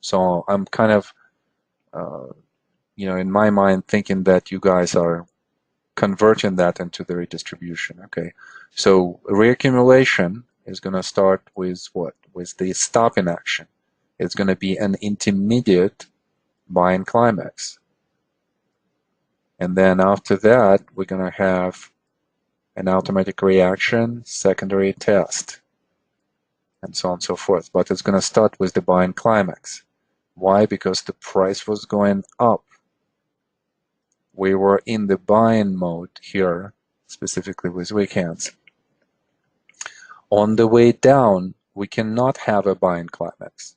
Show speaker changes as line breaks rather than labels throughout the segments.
So I'm kind of, in my mind, thinking that you guys are converting that into the redistribution. Okay, so reaccumulation is going to start with what? With the stopping action. It's going to be an intermediate buying climax. And then after that, we're going to have an automatic reaction, secondary test, and so on and so forth. But it's going to start with the buying climax. Why? Because the price was going up. We were in the buying mode here, specifically with weak hands. On the way down, we cannot have a buying climax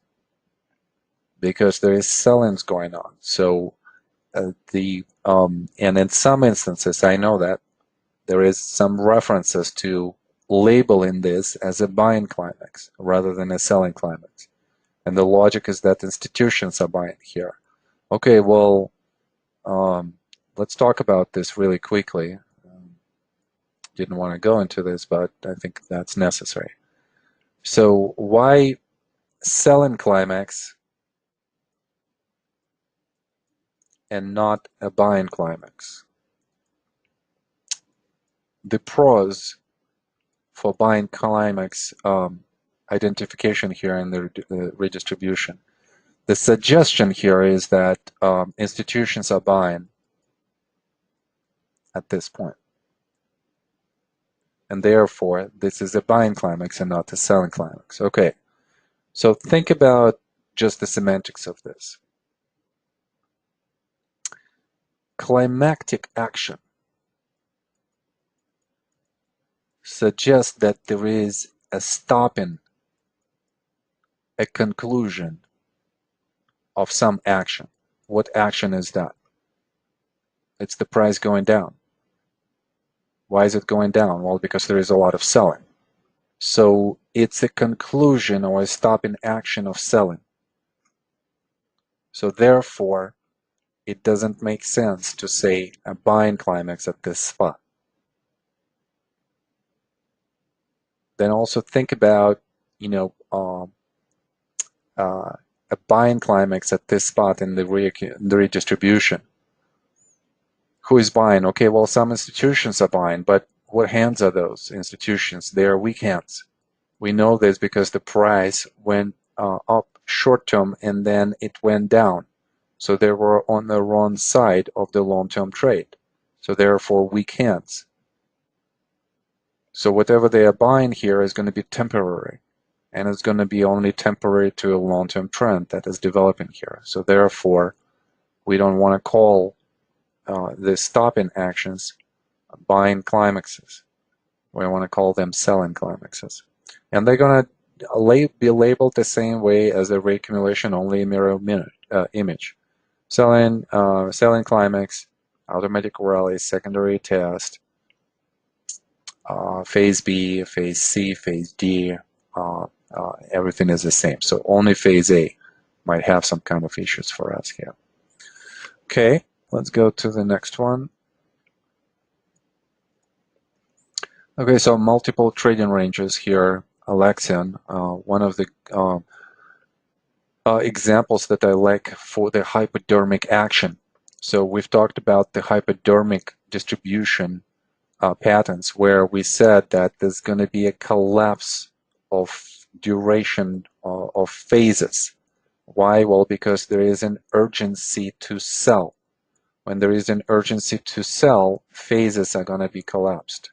because there is sellings going on. So and in some instances, I know that there is some references to labeling this as a buying climax rather than a selling climax. And the logic is that institutions are buying here. Okay, well, let's talk about this really quickly. Didn't want to go into this, but I think that's necessary. So why selling climax and not a buying climax? The pros for buying climax identification here in the redistribution. The suggestion here is that institutions are buying at this point. And therefore, this is a buying climax and not a selling climax. Okay, so think about just the semantics of this. Climactic action suggests that there is a stopping, a conclusion of some action. What action is that? It's the price going down. Why is it going down? Well, because there is a lot of selling. So it's a conclusion or a stopping action of selling. So therefore, it doesn't make sense to say a buying climax at this spot. Then also think about, a buying climax at this spot in the redistribution. Who is buying? Okay, well, some institutions are buying, but what hands are those institutions? They are weak hands. We know this because the price went up short-term and then it went down. So they were on the wrong side of the long-term trade. So therefore, weak hands. So whatever they are buying here is going to be temporary. And it's going to be only temporary to a long-term trend that is developing here. So therefore, we don't want to call the stopping actions buying climaxes. We want to call them selling climaxes. And they're going to be labeled the same way as a reaccumulation only mirror image. Selling climax, automatic rally, secondary test, phase B, phase C, phase D, everything is the same. So only phase A might have some kind of issues for us here. Okay, let's go to the next one. Okay, so multiple trading ranges here. Alexion, one of the examples that I like for the hypodermic action. So we've talked about the hypodermic distribution patterns where we said that there's going to be a collapse of duration of phases. Why? Well, because there is an urgency to sell. When there is an urgency to sell, phases are going to be collapsed.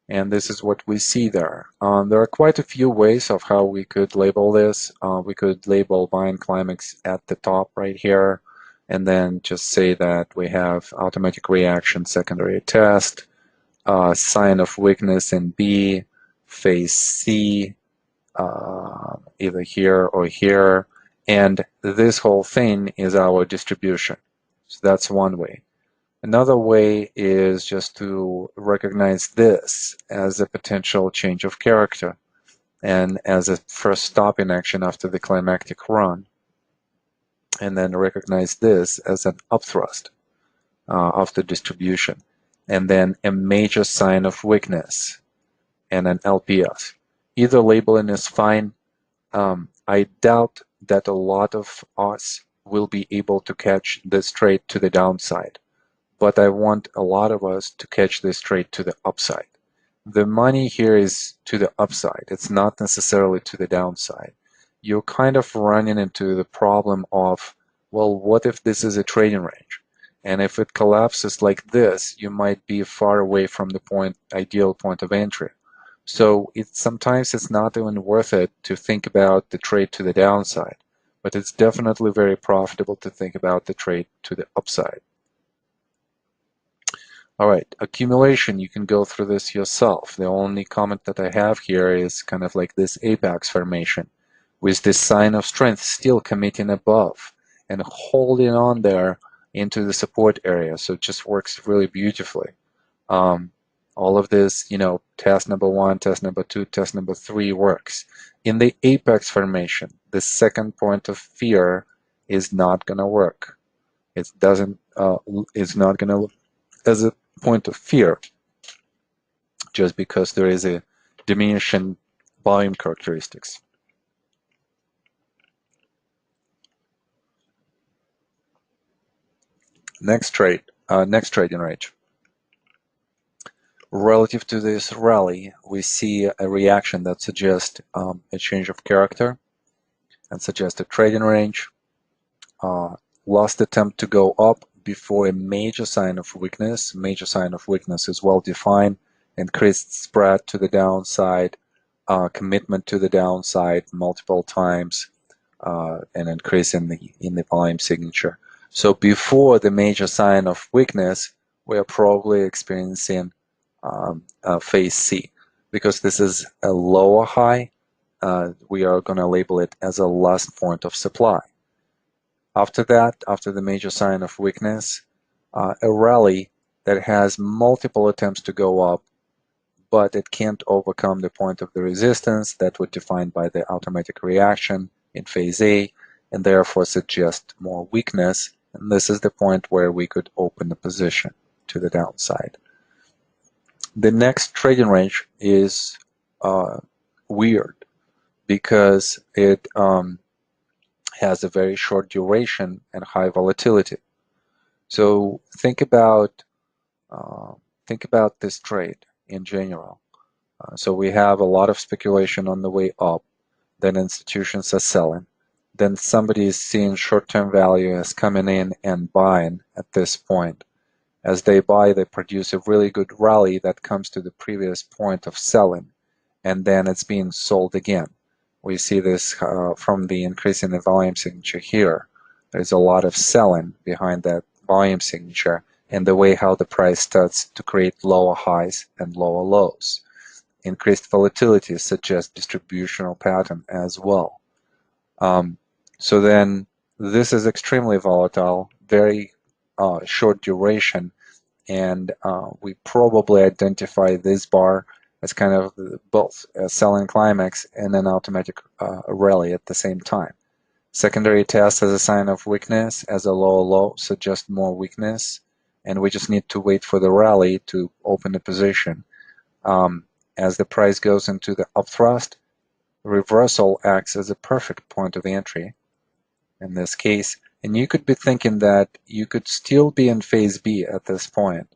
And this is what we see there. There are quite a few ways of how we could label this. We could label buying climax at the top right here, and then just say that we have automatic reaction, secondary test, sign of weakness in B, phase C, either here or here, and this whole thing is our distribution. So that's one way. Another way is just to recognize this as a potential change of character and as a first stop in action after the climactic run, and then recognize this as an upthrust of the distribution, and then a major sign of weakness and an LPS. either labeling is fine. I doubt that a lot of us will be able to catch this trade to the downside, but I want a lot of us to catch this trade to the upside. The money here is to the upside. It's not necessarily to the downside. You're kind of running into the problem of, well, what if this is a trading range? And if it collapses like this, you might be far away from the ideal point of entry. So sometimes it's not even worth it to think about the trade to the downside, but it's definitely very profitable to think about the trade to the upside. All right, accumulation, you can go through this yourself. The only comment that I have here is kind of like this apex formation with this sign of strength still committing above and holding on there into the support area. So it just works really beautifully. All of this, test number 1, test number 2, test number 3 works. In the apex formation, the second point of fear is not going to work. It's not going to as a point of fear just because there is a diminishing volume characteristics. Next trading range. Relative to this rally, we see a reaction that suggests a change of character and suggests a trading range. Last attempt to go up before a major sign of weakness. Major sign of weakness is well defined. Increased spread to the downside, commitment to the downside multiple times, and increase in the volume signature. So before the major sign of weakness, we are probably experiencing phase C. Because this is a lower high, we are going to label it as a last point of supply. After that, after the major sign of weakness, a rally that has multiple attempts to go up, but it can't overcome the point of the resistance that was defined by the automatic reaction in phase A, and therefore suggest more weakness. And this is the point where we could open the position to the downside. The next trading range is weird because it has a very short duration and high volatility. So think about this trade in general. So we have a lot of speculation on the way up, then institutions are selling, then somebody is seeing short-term value as coming in and buying at this point. As they buy, they produce a really good rally that comes to the previous point of selling, and then it's being sold again. We see this from the increase in the volume signature here. There's a lot of selling behind that volume signature and the way how the price starts to create lower highs and lower lows. Increased volatility suggests distributional pattern as well. So then this is extremely volatile, very short duration, and we probably identify this bar as kind of both a selling climax and an automatic rally at the same time. Secondary test as a sign of weakness, as a lower low suggests more weakness, and we just need to wait for the rally to open the position. As the price goes into the upthrust, reversal acts as a perfect point of entry in this case, and you could be thinking that you could still be in phase B at this point.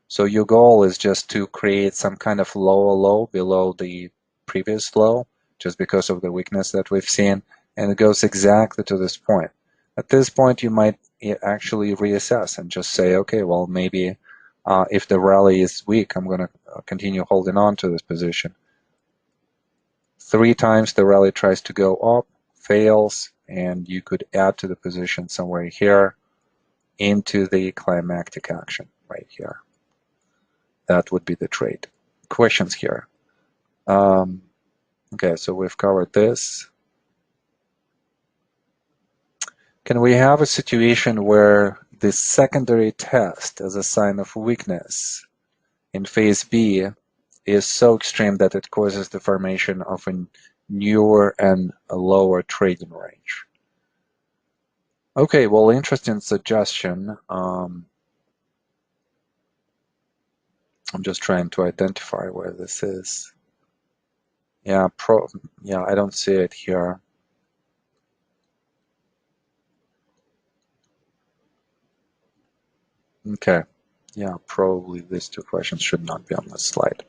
So your goal is just to create some kind of lower low below the previous low, just because of the weakness that we've seen, and it goes exactly to this point. At this point, you might actually reassess and just say, okay, well, maybe if the rally is weak, I'm going to continue holding on to this position. 3 times the rally tries to go up, fails, and you could add to the position somewhere here into the climactic action right here. That would be the trade. Questions here? Okay, so we've covered this. Can we have a situation where the secondary test as a sign of weakness in phase B is so extreme that it causes the formation of a newer and a lower trading range? Okay, well, interesting suggestion. I'm just trying to identify where this is. Yeah, yeah, I don't see it here. Okay. Yeah, probably these two questions should not be on this slide.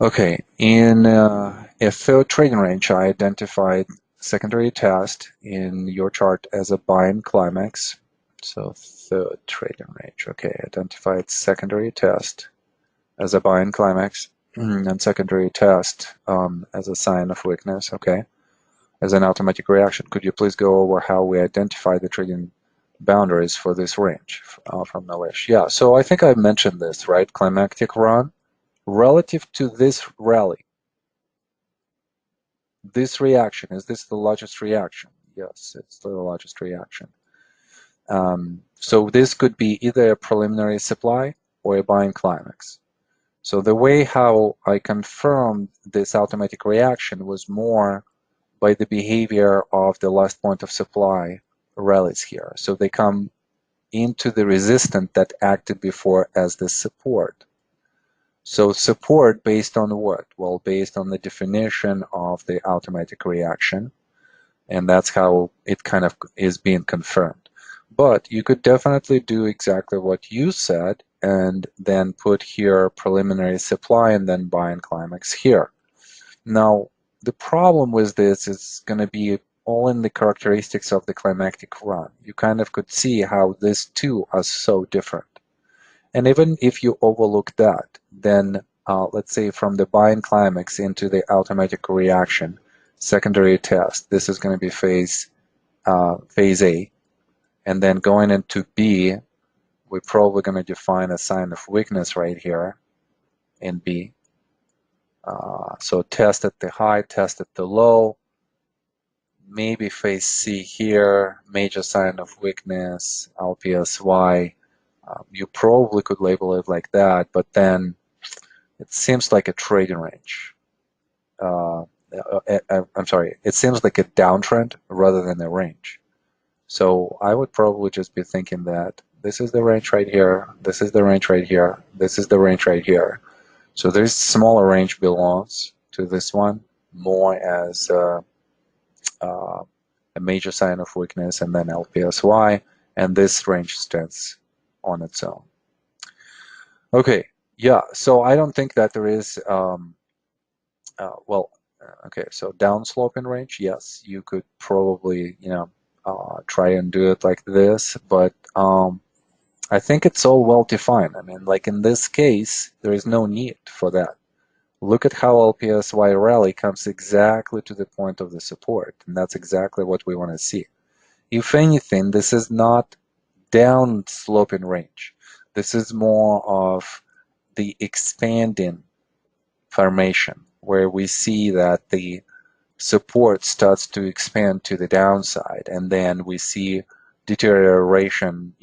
Okay, in a third trading range, I identified secondary test in your chart as a buying climax. So third trading range, okay, identified secondary test as a buying climax and secondary test as a sign of weakness, okay, as an automatic reaction. Could you please go over how we identify the trading boundaries for this range from Nalesh? Yeah, so I think I mentioned this, right? Climactic run relative to this rally. This reaction, is this the largest reaction? Yes, it's the largest reaction. So this could be either a preliminary supply or a buying climax. So the way how I confirmed this automatic reaction was more by the behavior of the last point of supply rallies here. So they come into the resistance that acted before as the support. So support based on what? Well, based on the definition of the automatic reaction, and that's how it kind of is being confirmed. But you could definitely do exactly what you said and then put here preliminary supply and then buying climax here. Now, the problem with this is going to be all in the characteristics of the climactic run. You kind of could see how these two are so different. And even if you overlook that, then let's say from the buying climax into the automatic reaction, secondary test, this is going to be phase A. And then going into B, we're probably going to define a sign of weakness right here in B. So test at the high, test at the low, maybe phase C here, major sign of weakness, LPSY. You probably could label it like that, but then it seems like a trading range. I'm sorry, it seems like a downtrend rather than a range. So I would probably just be thinking that this is the range right here, this is the range right here, this is the range right here. So this smaller range belongs to this one more as a major sign of weakness and then LPSY, and this range stands on its own. Okay, yeah, so I don't think that there is, okay, so downsloping range, yes, you could probably, try and do it like this, but I think it's all well defined. I mean, like in this case, there is no need for that. Look at how LPSY rally comes exactly to the point of the support, and that's exactly what we want to see. If anything, this is not down sloping range. This is more of the expanding formation, where we see that the support starts to expand to the downside, and then we see deterioration,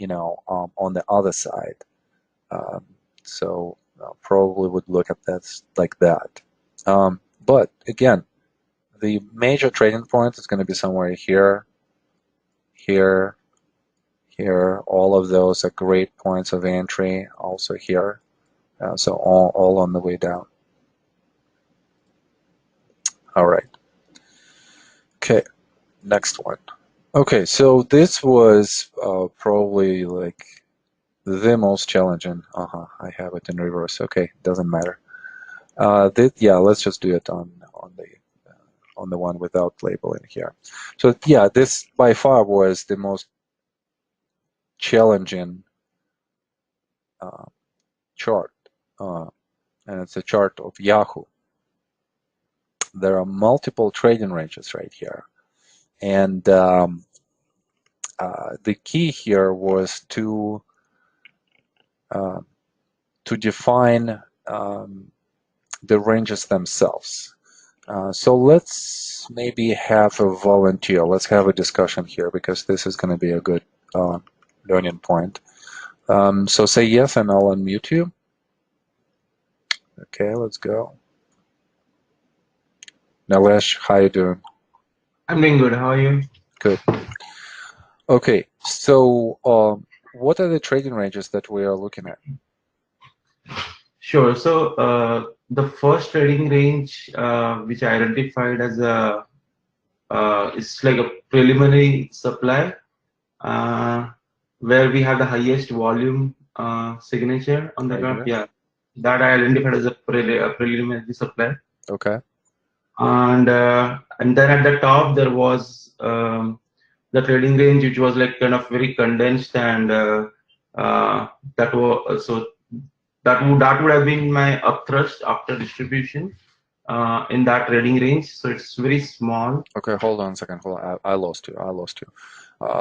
on the other side. So probably would look at that like that. But again, the major trading point is going to be somewhere here, here, here. All of those are great points of entry. Also here, so all on the way down. All right. Okay, next one. Okay, so this was probably like the most challenging. I have it in reverse. Okay, doesn't matter. Yeah, let's just do it on the one without labeling here. So yeah, this by far was the most challenging chart, and it's a chart of Yahoo. There are multiple trading ranges right here, and the key here was to define the ranges themselves. So let's maybe have a volunteer. Let's have a discussion here because this is going to be a good learning point. So say yes and I'll unmute you. Okay, let's go. Nalesh, how you doing?
I'm doing good. How are you?
Good. Okay, so what are the trading ranges that we are looking at?
Sure. So the first trading range, which I identified as a, it's like a preliminary supply, uh, where we have the highest volume signature on the
Right
graph.
here.
Yeah, that I identified as a preliminary supply.
Okay.
And then at the top there was the trading range, which was like kind of very condensed, and that was so that would have been my upthrust after distribution in that trading range. So it's very small.
Okay, hold on a second. Hold on. I lost you. I lost you.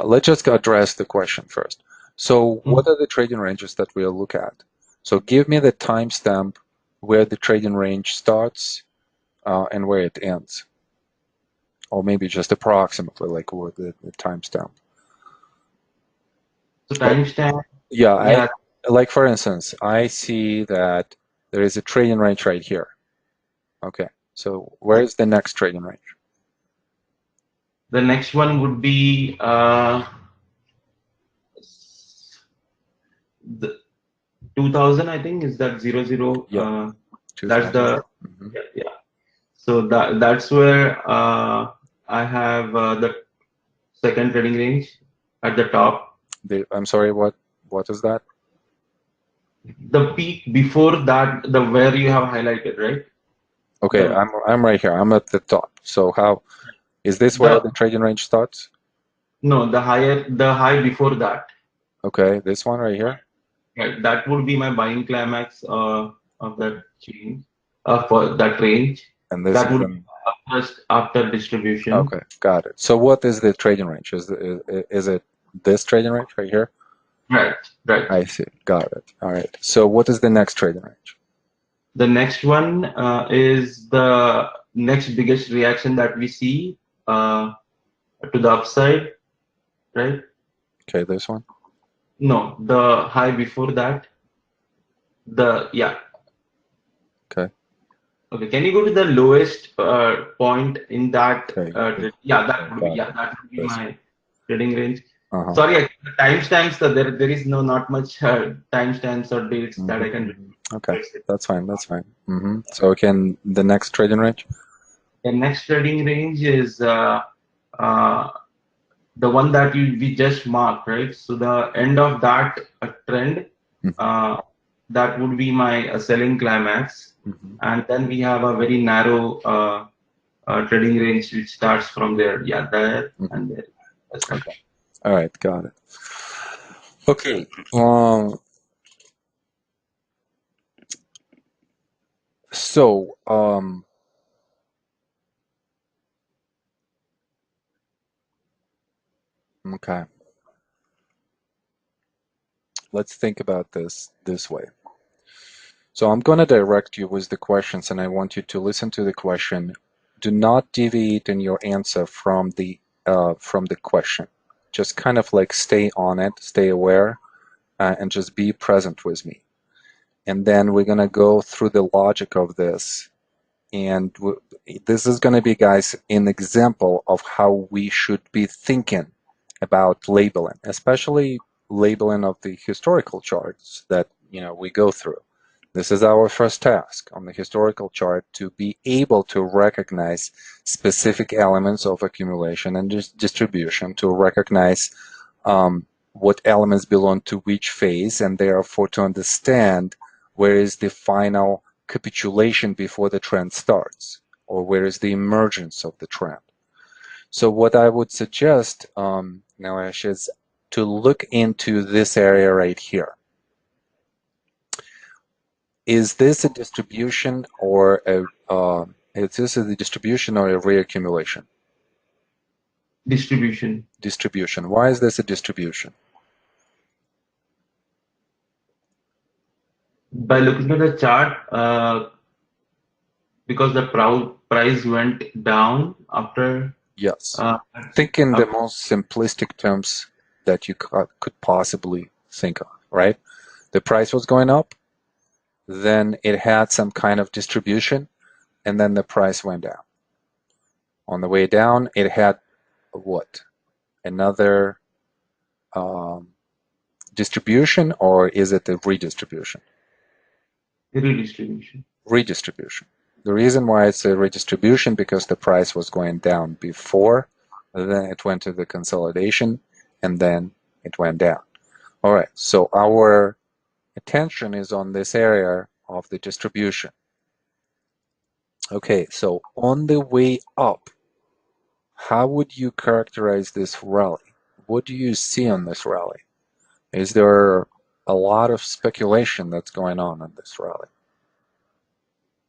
Let's just address the question first. So what are the trading ranges that we'll look at? So give me the timestamp where the trading range starts and where it ends. Or maybe just approximately, like what the timestamp.
So
Like,
timestamp,
yeah,
yeah,
like for instance, I see that there is a trading range right here. Okay, so where is the next trading range?
the next one would be the 2000. I think is that 00.
Yeah,
That's
2000.
the
Mm-hmm.
yeah. So that's where I have the second trading range at the top.
I'm sorry, what is that?
The peak before that, the where you have highlighted, right?
Okay,
The
I'm right here. I'm at the top. So how is this where
the
the trading range starts?
no, the high before that.
Okay, this one right here.
Right, that would be my buying climax of that change for that range.
And this
That
is
would be
an
just after distribution.
okay, got it. So what is the trading range? Is it this trading range right here?
Right, right.
I see. Got it. All right. So what is the next trading range?
The next one is the next biggest reaction that we see to the upside, right?
Okay, this one.
No, the high before that. Yeah.
Okay.
Okay. Can you go to the lowest point in that?
Okay.
Yeah,
Okay, got it.
that would be
This
my trading range.
one.
Sorry, the timestamps. There is not much timestamps or dates that I can.
Okay, that's fine. That's fine. So can the next trading range?
The next trading range is uh, the one that we just marked, right? So the end of that trend, uh, that would be my selling climax,
Mm-hmm.
and then we have a very narrow trading range which starts from there. Yeah, there and there. That's right.
Okay. All right, got it. Okay. So, okay. Let's think about this way. So I'm going to direct you with the questions, and I want you to listen to the question. Do not deviate in your answer from the question. Just kind of like stay on it, stay aware, and just be present with me. And then we're going to go through the logic of this. And this is going to be, guys, an example of how we should be thinking about labeling, especially labeling of the historical charts that we go through. This is our first task on the historical chart, to be able to recognize specific elements of accumulation and distribution, to recognize what elements belong to which phase, and therefore to understand where is the final capitulation before the trend starts, or where is the emergence of the trend. So what I would suggest, Naresh, is to look into this area right here. Is this a distribution or is this a distribution or a reaccumulation?
Distribution.
Distribution. Why is this a distribution?
By looking at the chart, because the price went down after.
Yes.
Uh,
Think in the
after
most simplistic terms that you could possibly think of, right? The price was going up, then it had some kind of distribution, and then the price went down. On the way down, it had what? Another distribution, or is it a redistribution?
redistribution.
redistribution. The reason why it's a redistribution because the price was going down before, then it went to the consolidation, and then it went down. All right, so our attention is on this area of the distribution. Okay, so on the way up, how would you characterize this rally? What do you see on this rally? Is there a lot of speculation that's going on this rally?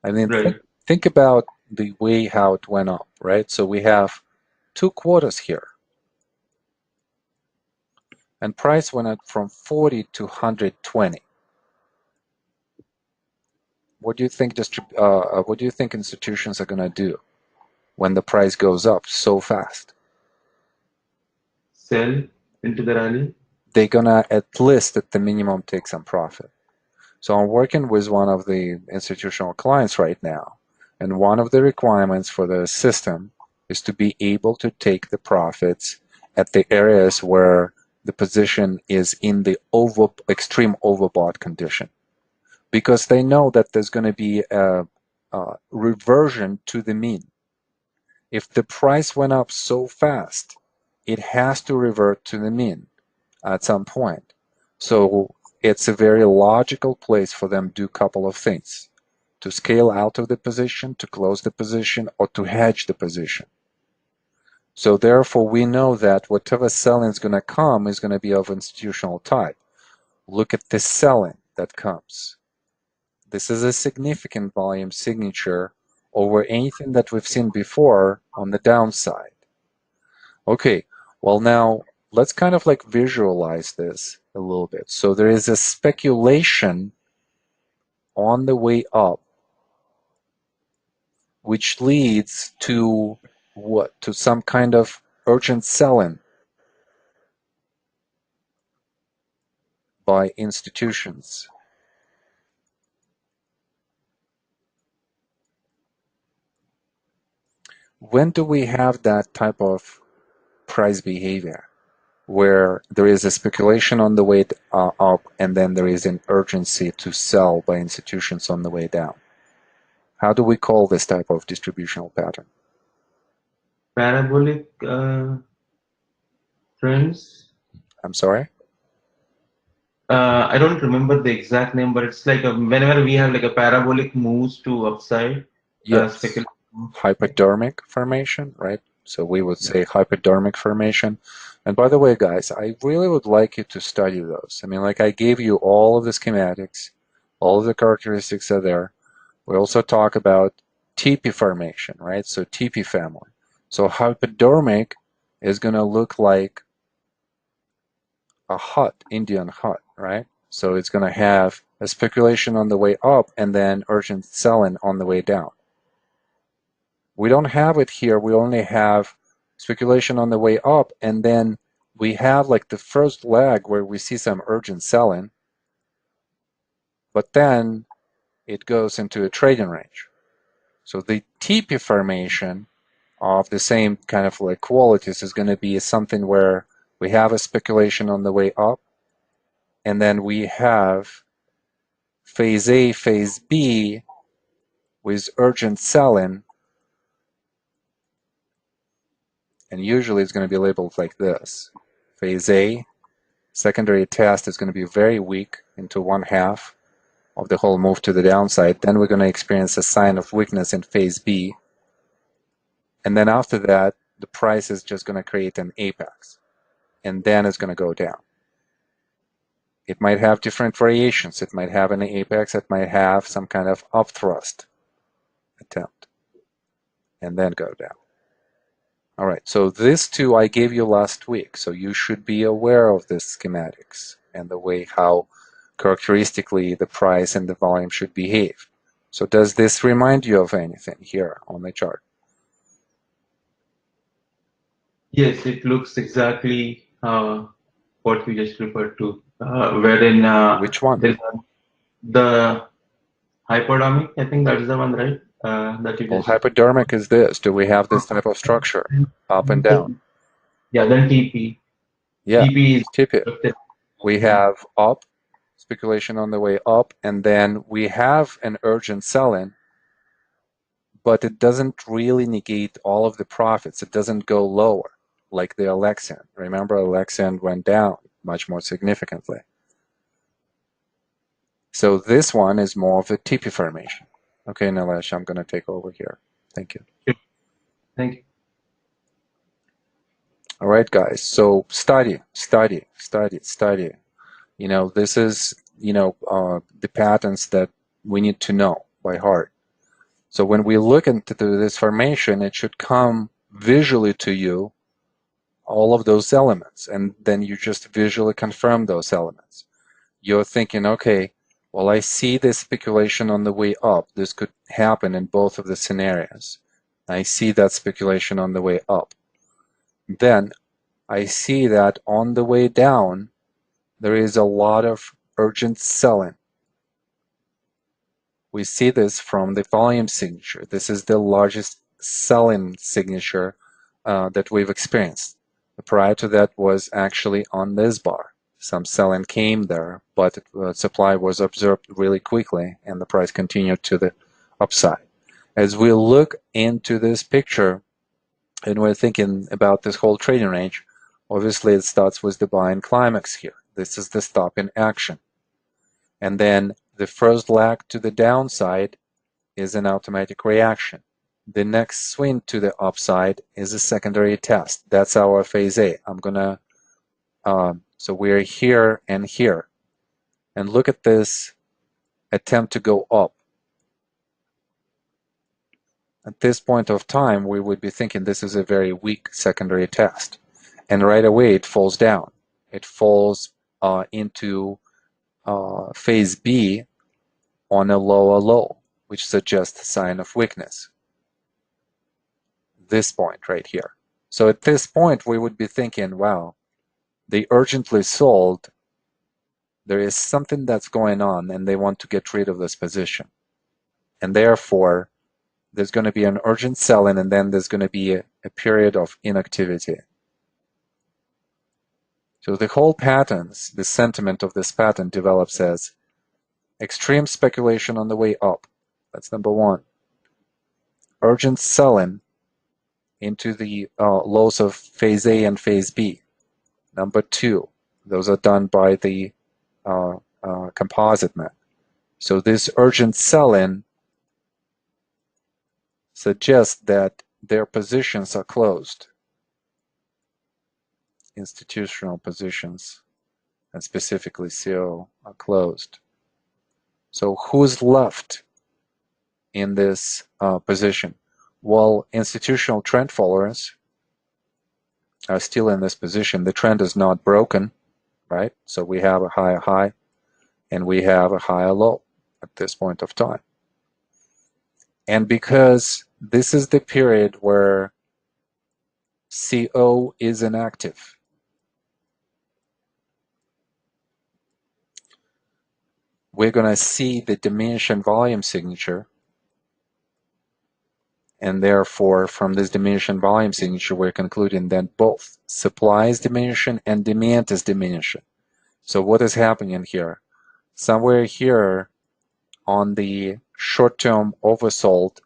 I mean,
Right.
think about the way how it went up, right? So we have 2 quarters here, and price went up from 40 to 120. What do you think what do you think institutions are gonna do when the price goes up so fast?
Sell into the rally.
They're gonna at least at the minimum take some profit. So I'm working with one of the institutional clients right now, and one of the requirements for the system is to be able to take the profits at the areas where the position is in the extreme overbought condition, because they know that there's going to be a reversion to the mean. If the price went up so fast, it has to revert to the mean at some point. So it's a very logical place for them to do a couple of things: to scale out of the position, to close the position, or to hedge the position. So therefore, we know that whatever selling is going to come is going to be of institutional type. Look at the selling that comes. This is a significant volume signature over anything that we've seen before on the downside. Okay, well now let's kind of like visualize this a little bit. So there is a speculation on the way up, which leads to what? To some kind of urgent selling by institutions. When do we have that type of price behavior, where there is a speculation on the way up and then there is an urgency to sell by institutions on the way down? How do we call this type of distributional pattern?
Parabolic trends.
I'm sorry?
I don't remember the exact name, but it's like whenever we have like a parabolic moves to upside,
Yes.
speculation.
Hypodermic formation, right? So we would say hypodermic formation. And by the way, guys, I really would like you to study those. I mean, like I gave you all of the schematics, all of the characteristics are there. We also talk about TP formation, right? So TP family. So hypodermic is going to look like a hut, Indian hut, right? So it's going to have a speculation on the way up and then urgent selling on the way down. We don't have it here. We only have speculation on the way up, and then we have like the first leg where we see some urgent selling, but then it goes into a trading range. So the TP formation of the same kind of like qualities is going to be something where we have a speculation on the way up, and then we have phase A, phase B with urgent selling, and usually it's going to be labeled like this. Phase A, secondary test is going to be very weak into 1/2 of the whole move to the downside. Then we're going to experience a sign of weakness in phase B. And then after that, the price is just going to create an apex. And then it's going to go down. It might have different variations. It might have an apex. It might have some kind of upthrust attempt. And then go down. All right, so this two I gave you last week. So you should be aware of the schematics and the way how characteristically the price and the volume should behave. So does this remind you of anything here on the chart?
Yes, it looks exactly what we just referred to, wherein
Which one?
there is the hypodermic. I think that is the one, right? That you
Well,
just.
hypodermic is this. Do we have this type of structure, up and down?
Yeah, then TP.
Yeah,
TP is.
tip it. We have up, speculation on the way up, and then we have an urgent sell-in, but it doesn't really negate all of the profits. It doesn't go lower like the Alexian. Remember, Alexian went down much more significantly. So this one is more of a TP formation. Okay, Nilesh, I'm going to take over here. Thank you.
Sure. Thank you.
All right, guys. So study. You know, this is, you know, the patterns that we need to know by heart. So when we look into this formation, it should come visually to you, all of those elements, and then you just visually confirm those elements. You're thinking, okay, well, I see this speculation on the way up. This could happen in both of the scenarios. I see that speculation on the way up. Then I see that on the way down, there is a lot of urgent selling. We see this from the volume signature. This is the largest selling signature that we've experienced. Prior to that was actually on this bar. Some selling came there, but supply was absorbed really quickly and the price continued to the upside. As we look into this picture and we're thinking about this whole trading range, obviously it starts with the buying climax here. This is the stop in action. And then the first leg to the downside is an automatic reaction. The next swing to the upside is a secondary test. That's our phase A. I'm gonna, so we're here and here. And look at this attempt to go up. At this point of time, we would be thinking this is a very weak secondary test. And right away, it falls down. It falls into phase B on a lower low, which suggests a sign of weakness. This point right here. So at this point, we would be thinking, wow, they urgently sold. There is something that's going on and they want to get rid of this position. And therefore, there's going to be an urgent selling and then there's going to be a period of inactivity. So the whole patterns, the sentiment of this pattern develops as extreme speculation on the way up. That's number one. Urgent selling into the lows of phase A and phase B. Number two, those are done by the composite map. So this urgent sell-in suggests that their positions are closed. Institutional positions, and specifically CO, are closed. So who's left in this position? Well, institutional trend followers are still in this position. The trend is not broken, right? So we have a higher high and we have a higher low at this point of time. And because this is the period where CO is inactive, we're going to see the diminishing volume signature. And therefore, from this diminishing volume signature, we're concluding that both supply is diminishing and demand is diminishing. So what is happening here? Somewhere here on the short-term oversold,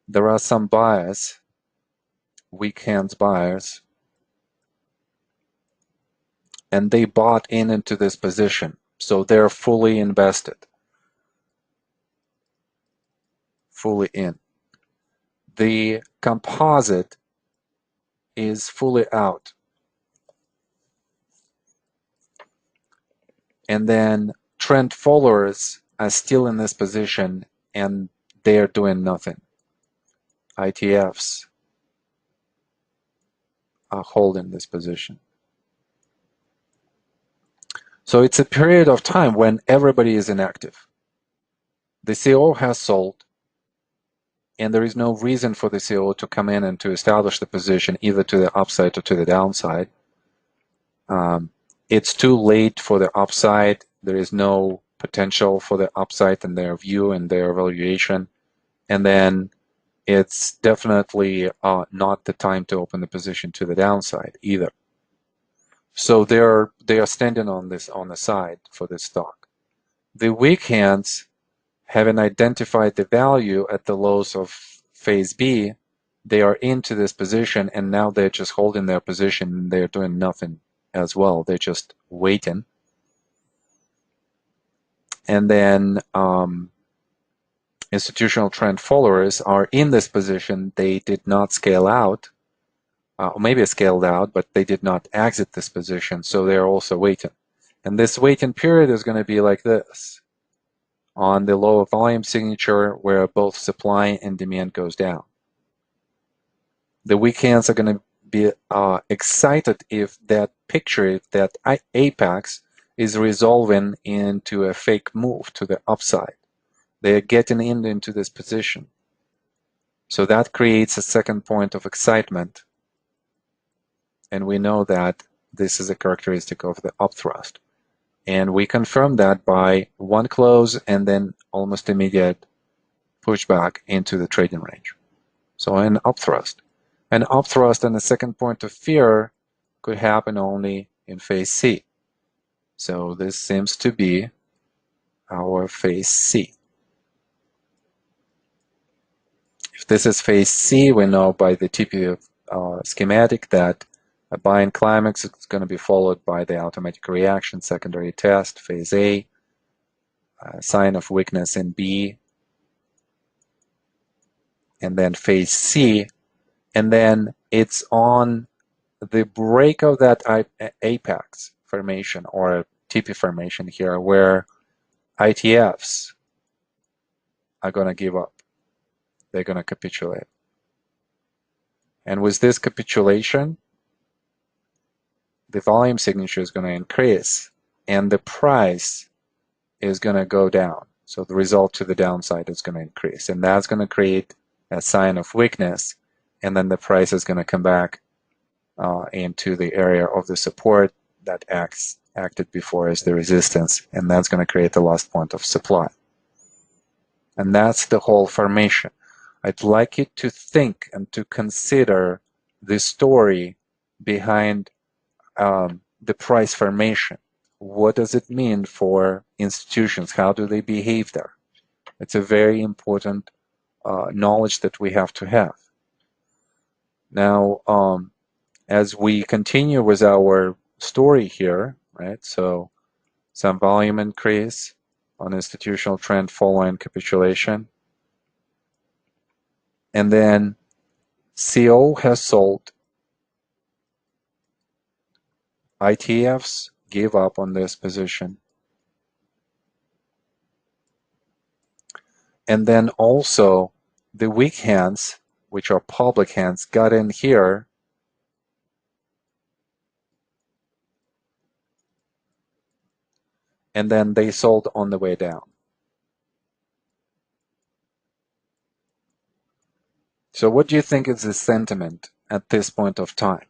there are some buyers, weak hands buyers, and they bought into this position. So they're fully invested, fully in. The composite is fully out. And then trend followers are still in this position and they're doing nothing. ITFs are holding this position. So it's a period of time when everybody is inactive. The CO has sold, and there is no reason for the CO to come in and to establish the position either to the upside or to the downside. It's too late for the upside. There is no potential for the upside in their view and their evaluation. And then it's definitely not the time to open the position to the downside either. So they are standing on the side for this stock. The weak hands, having identified the value at the lows of phase B, they are into this position, and now they're just holding their position, and they're doing nothing as well. They're just waiting. And then institutional trend followers are in this position. They did not scale out, or maybe scaled out, but they did not exit this position, so they're also waiting. And this waiting period is going to be like this on the lower volume signature, where both supply and demand goes down. The weak hands are going to be excited if that picture, if that apex is resolving into a fake move to the upside. They're getting into this position. So that creates a second point of excitement. And we know that this is a characteristic of the upthrust. And we confirm that by one close and then almost immediate pushback into the trading range. So an upthrust. An upthrust and a second point of fear could happen only in phase C. So this seems to be our phase C. If this is phase C, we know by the TP schematic that a buying climax is going to be followed by the automatic reaction, secondary test, phase A, sign of weakness in B, and then phase C, and then it's on the break of that apex formation or TP formation here where ITFs are going to give up. They're going to capitulate. And with this capitulation, the volume signature is going to increase and the price is going to go down. So the result to the downside is going to increase, and that's going to create a sign of weakness, and then the price is going to come back into the area of the support that acted before as the resistance, and that's going to create the last point of supply. And that's the whole formation. I'd like you to think and to consider the story behind the price formation. What does it mean for institutions? How do they behave there? It's a very important knowledge that we have to have. Now, as we continue with our story here, right? So some volume increase on institutional trend following capitulation. And then CO has sold. ITFs gave up on this position. And then also the weak hands, which are public hands, got in here and then they sold on the way down. So what do you think is the sentiment at this point of time?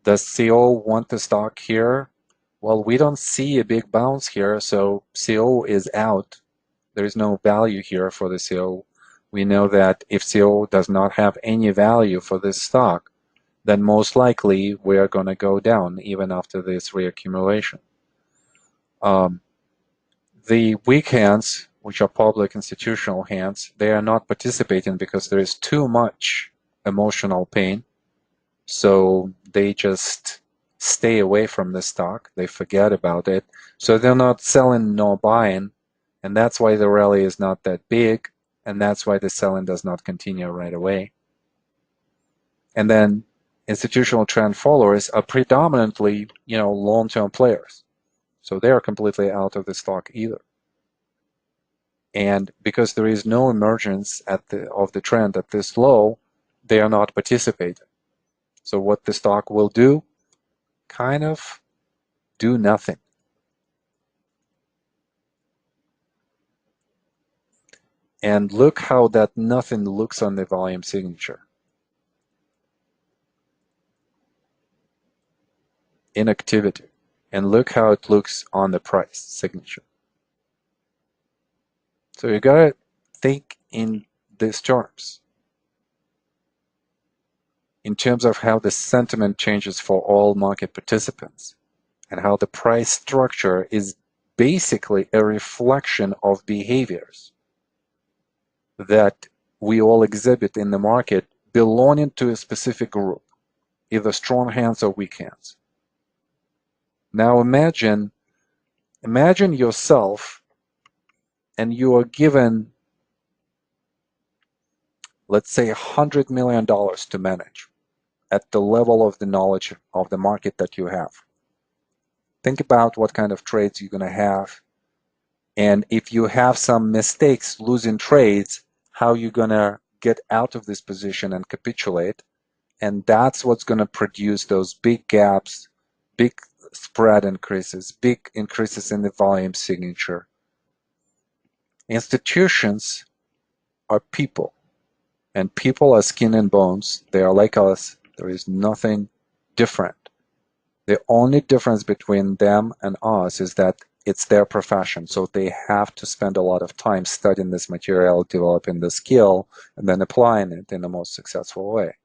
Does CO want the stock here? Well, we don't see a big bounce here, so CO is out. There is no value here for the CO. We know that if CO does not have any value for this stock, then most likely we are going to go down even after this reaccumulation. The weak hands, which are public institutional hands, they are not participating because there is too much emotional pain. So they just stay away from the stock. They forget about it. So they're not selling nor buying. And that's why the rally is not that big. And that's why the selling does not continue right away. And then institutional trend followers are predominantly, long-term players. So they are completely out of the stock either. And because there is no emergence of the trend at this low, they are not participating. So what the stock will do, kind of do nothing. And look how that nothing looks on the volume signature. Inactivity. And look how it looks on the price signature. So you gotta think in these terms. in terms of how the sentiment changes for all market participants and how the price structure is basically a reflection of behaviors that we all exhibit in the market belonging to a specific group, either strong hands or weak hands. Now imagine yourself and you are given, let's say, $100 million to manage at the level of the knowledge of the market that you have. Think about what kind of trades you're going to have. And if you have some mistakes, losing trades, how you're going to get out of this position and capitulate. And that's what's going to produce those big gaps, big spread increases, big increases in the volume signature. Institutions are people, and people are skin and bones. They are like us. There is nothing different. The only difference between them and us is that it's their profession, so they have to spend a lot of time studying this material, developing the skill, and then applying it in the most successful way.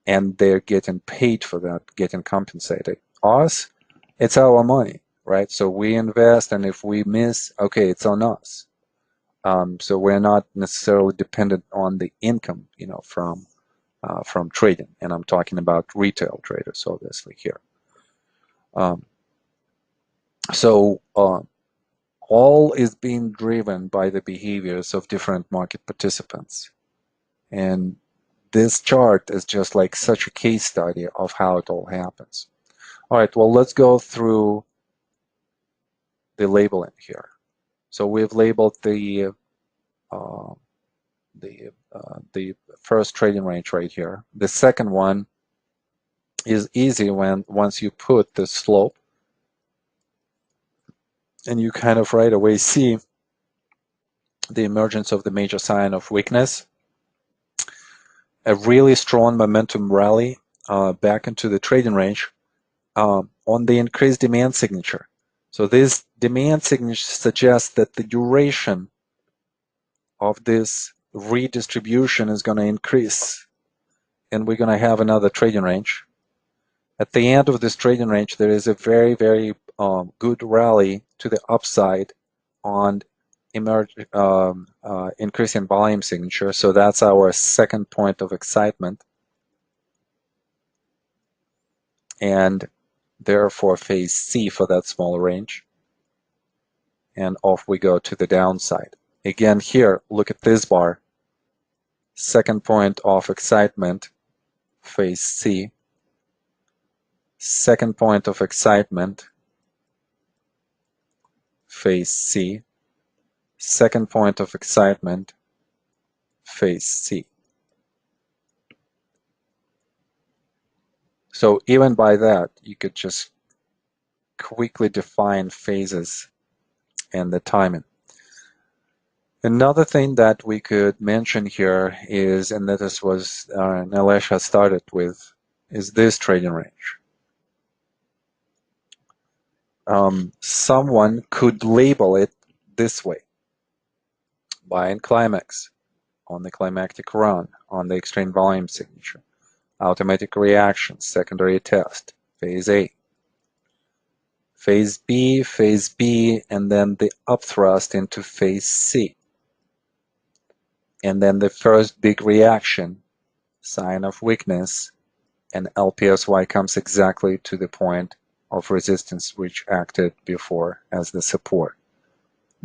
And they're getting paid for that, getting compensated. Us, it's our money, right? So we invest, and if we miss, okay, it's on us. So we're not necessarily dependent on the income, from trading, and I'm talking about retail traders, obviously here. So all is being driven by the behaviors of different market participants, and this chart is just like such a case study of how it all happens. All right, well, let's go through the labeling here. So we've labeled the first trading range right here. The second one is easy once you put the slope, and you kind of right away see the emergence of the major sign of weakness, a really strong momentum rally back into the trading range on the increased demand signature. So this demand signature suggests that the duration of this redistribution is going to increase, and we're going to have another trading range. At the end of this trading range, there is a very, very good rally to the upside on increasing volume signature. So that's our second point of excitement. And therefore phase C for that small range. And off we go to the downside. Again, here, look at this bar. Second point of excitement, phase C. Second point of excitement, phase C. Second point of excitement, phase C. So even by that, you could just quickly define phases and the timing. Another thing that we could mention here is, and that this was Nilesh has started with, is this trading range. Someone could label it this way: buying climax, on the climactic run, on the extreme volume signature, automatic reaction, secondary test, phase A, phase B, and then the upthrust into phase C. And then the first big reaction, sign of weakness, and LPSY comes exactly to the point of resistance which acted before as the support.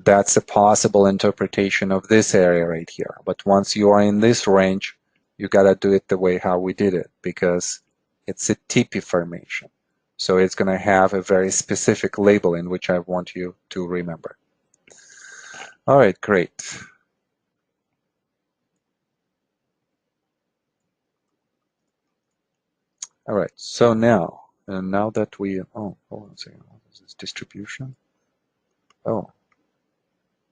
That's a possible interpretation of this area right here. But once you are in this range, you gotta do it the way how we did it, because it's a TP formation. So it's gonna have a very specific labeling, which I want you to remember. All right, great. All right, so now that we, hold on a second, what is this, distribution? Oh,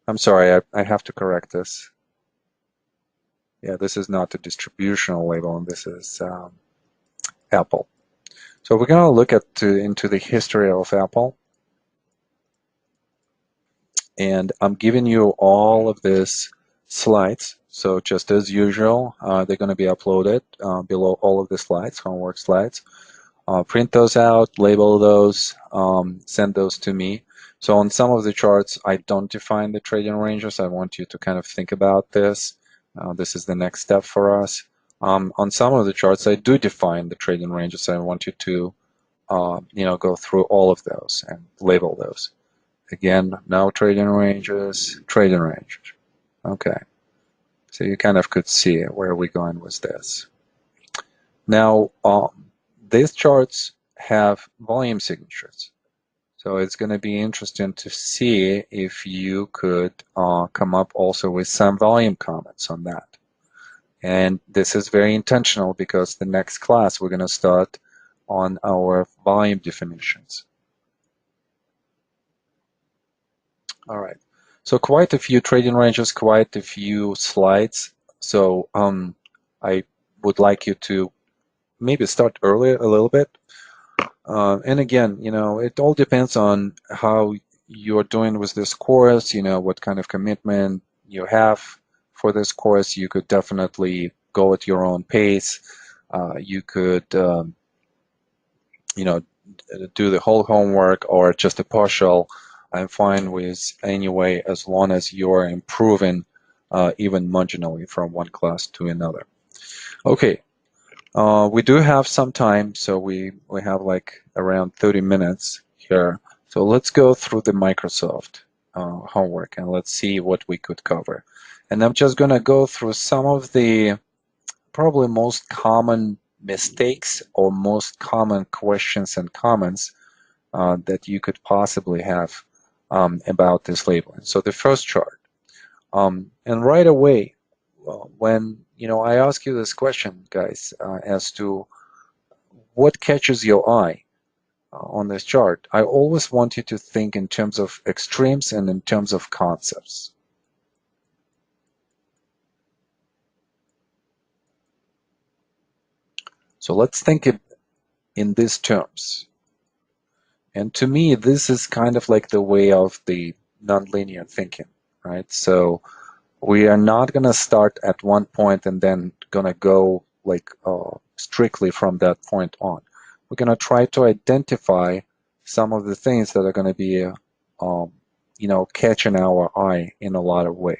I'm sorry, I have to correct this. Yeah, this is not the distributional label, and this is Apple. So we're going to look into the history of Apple, and I'm giving you all of this slides. So just as usual, they're going to be uploaded below all of the slides, homework slides. Print those out, label those, send those to me. So on some of the charts, I don't define the trading ranges. I want you to kind of think about this. This is the next step for us. On some of the charts, I do define the trading ranges. I want you to go through all of those and label those. Again, no trading ranges, trading ranges. Okay. So you kind of could see where we're going with this. Now, these charts have volume signatures. So it's going to be interesting to see if you could come up also with some volume comments on that. And this is very intentional because the next class we're going to start on our volume definitions. All right. So quite a few trading ranges, quite a few slides. So I would like you to maybe start earlier a little bit. And again, it all depends on how you're doing with this course, what kind of commitment you have for this course. You could definitely go at your own pace. You could, do the whole homework or just a partial. I'm fine with anyway, as long as you're improving even marginally from one class to another. Okay. We do have some time, so we have like around 30 minutes here. So let's go through the Microsoft homework and let's see what we could cover. And I'm just going to go through some of the probably most common mistakes or most common questions and comments that you could possibly have about this labeling. So the first chart. And right away, when I ask you this question, guys, as to what catches your eye on this chart, I always want you to think in terms of extremes and in terms of concepts. So let's think in these terms. And to me, this is kind of like the way of the nonlinear thinking, right? So we are not going to start at one point and then going to go like strictly from that point on. We're going to try to identify some of the things that are going to be, catching our eye in a lot of way.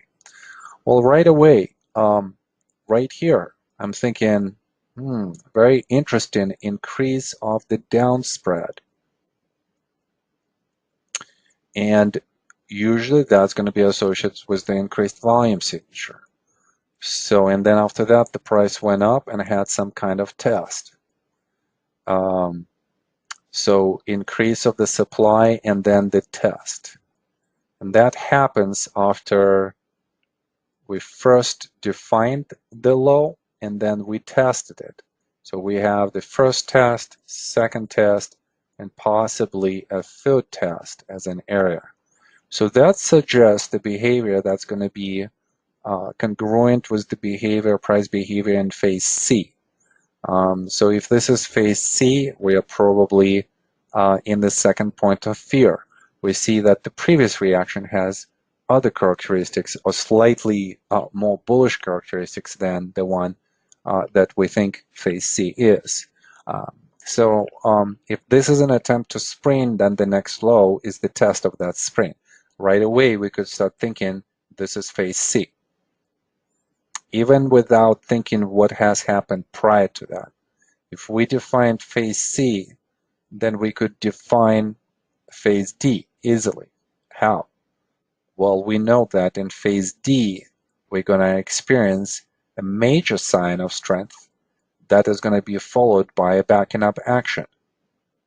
Well, right away, right here, I'm thinking, very interesting increase of the down spread. And usually that's going to be associated with the increased volume signature. So, and then after that, the price went up and had some kind of test. So increase of the supply and then the test. And that happens after we first defined the low and then we tested it. So we have the first test, second test, and possibly a third test as an area. So that suggests the behavior that's going to be congruent with the behavior, price behavior in phase C. So if this is phase C, we are probably in the second point of fear. We see that the previous reaction has other characteristics or slightly more bullish characteristics than the one that we think phase C is. So if this is an attempt to sprint, then the next low is the test of that sprint. Right away, we could start thinking this is phase C, even without thinking what has happened prior to that. If we defined phase C, then we could define phase D easily. How? Well, we know that in phase D, we're going to experience a major sign of strength that is going to be followed by a backing up action,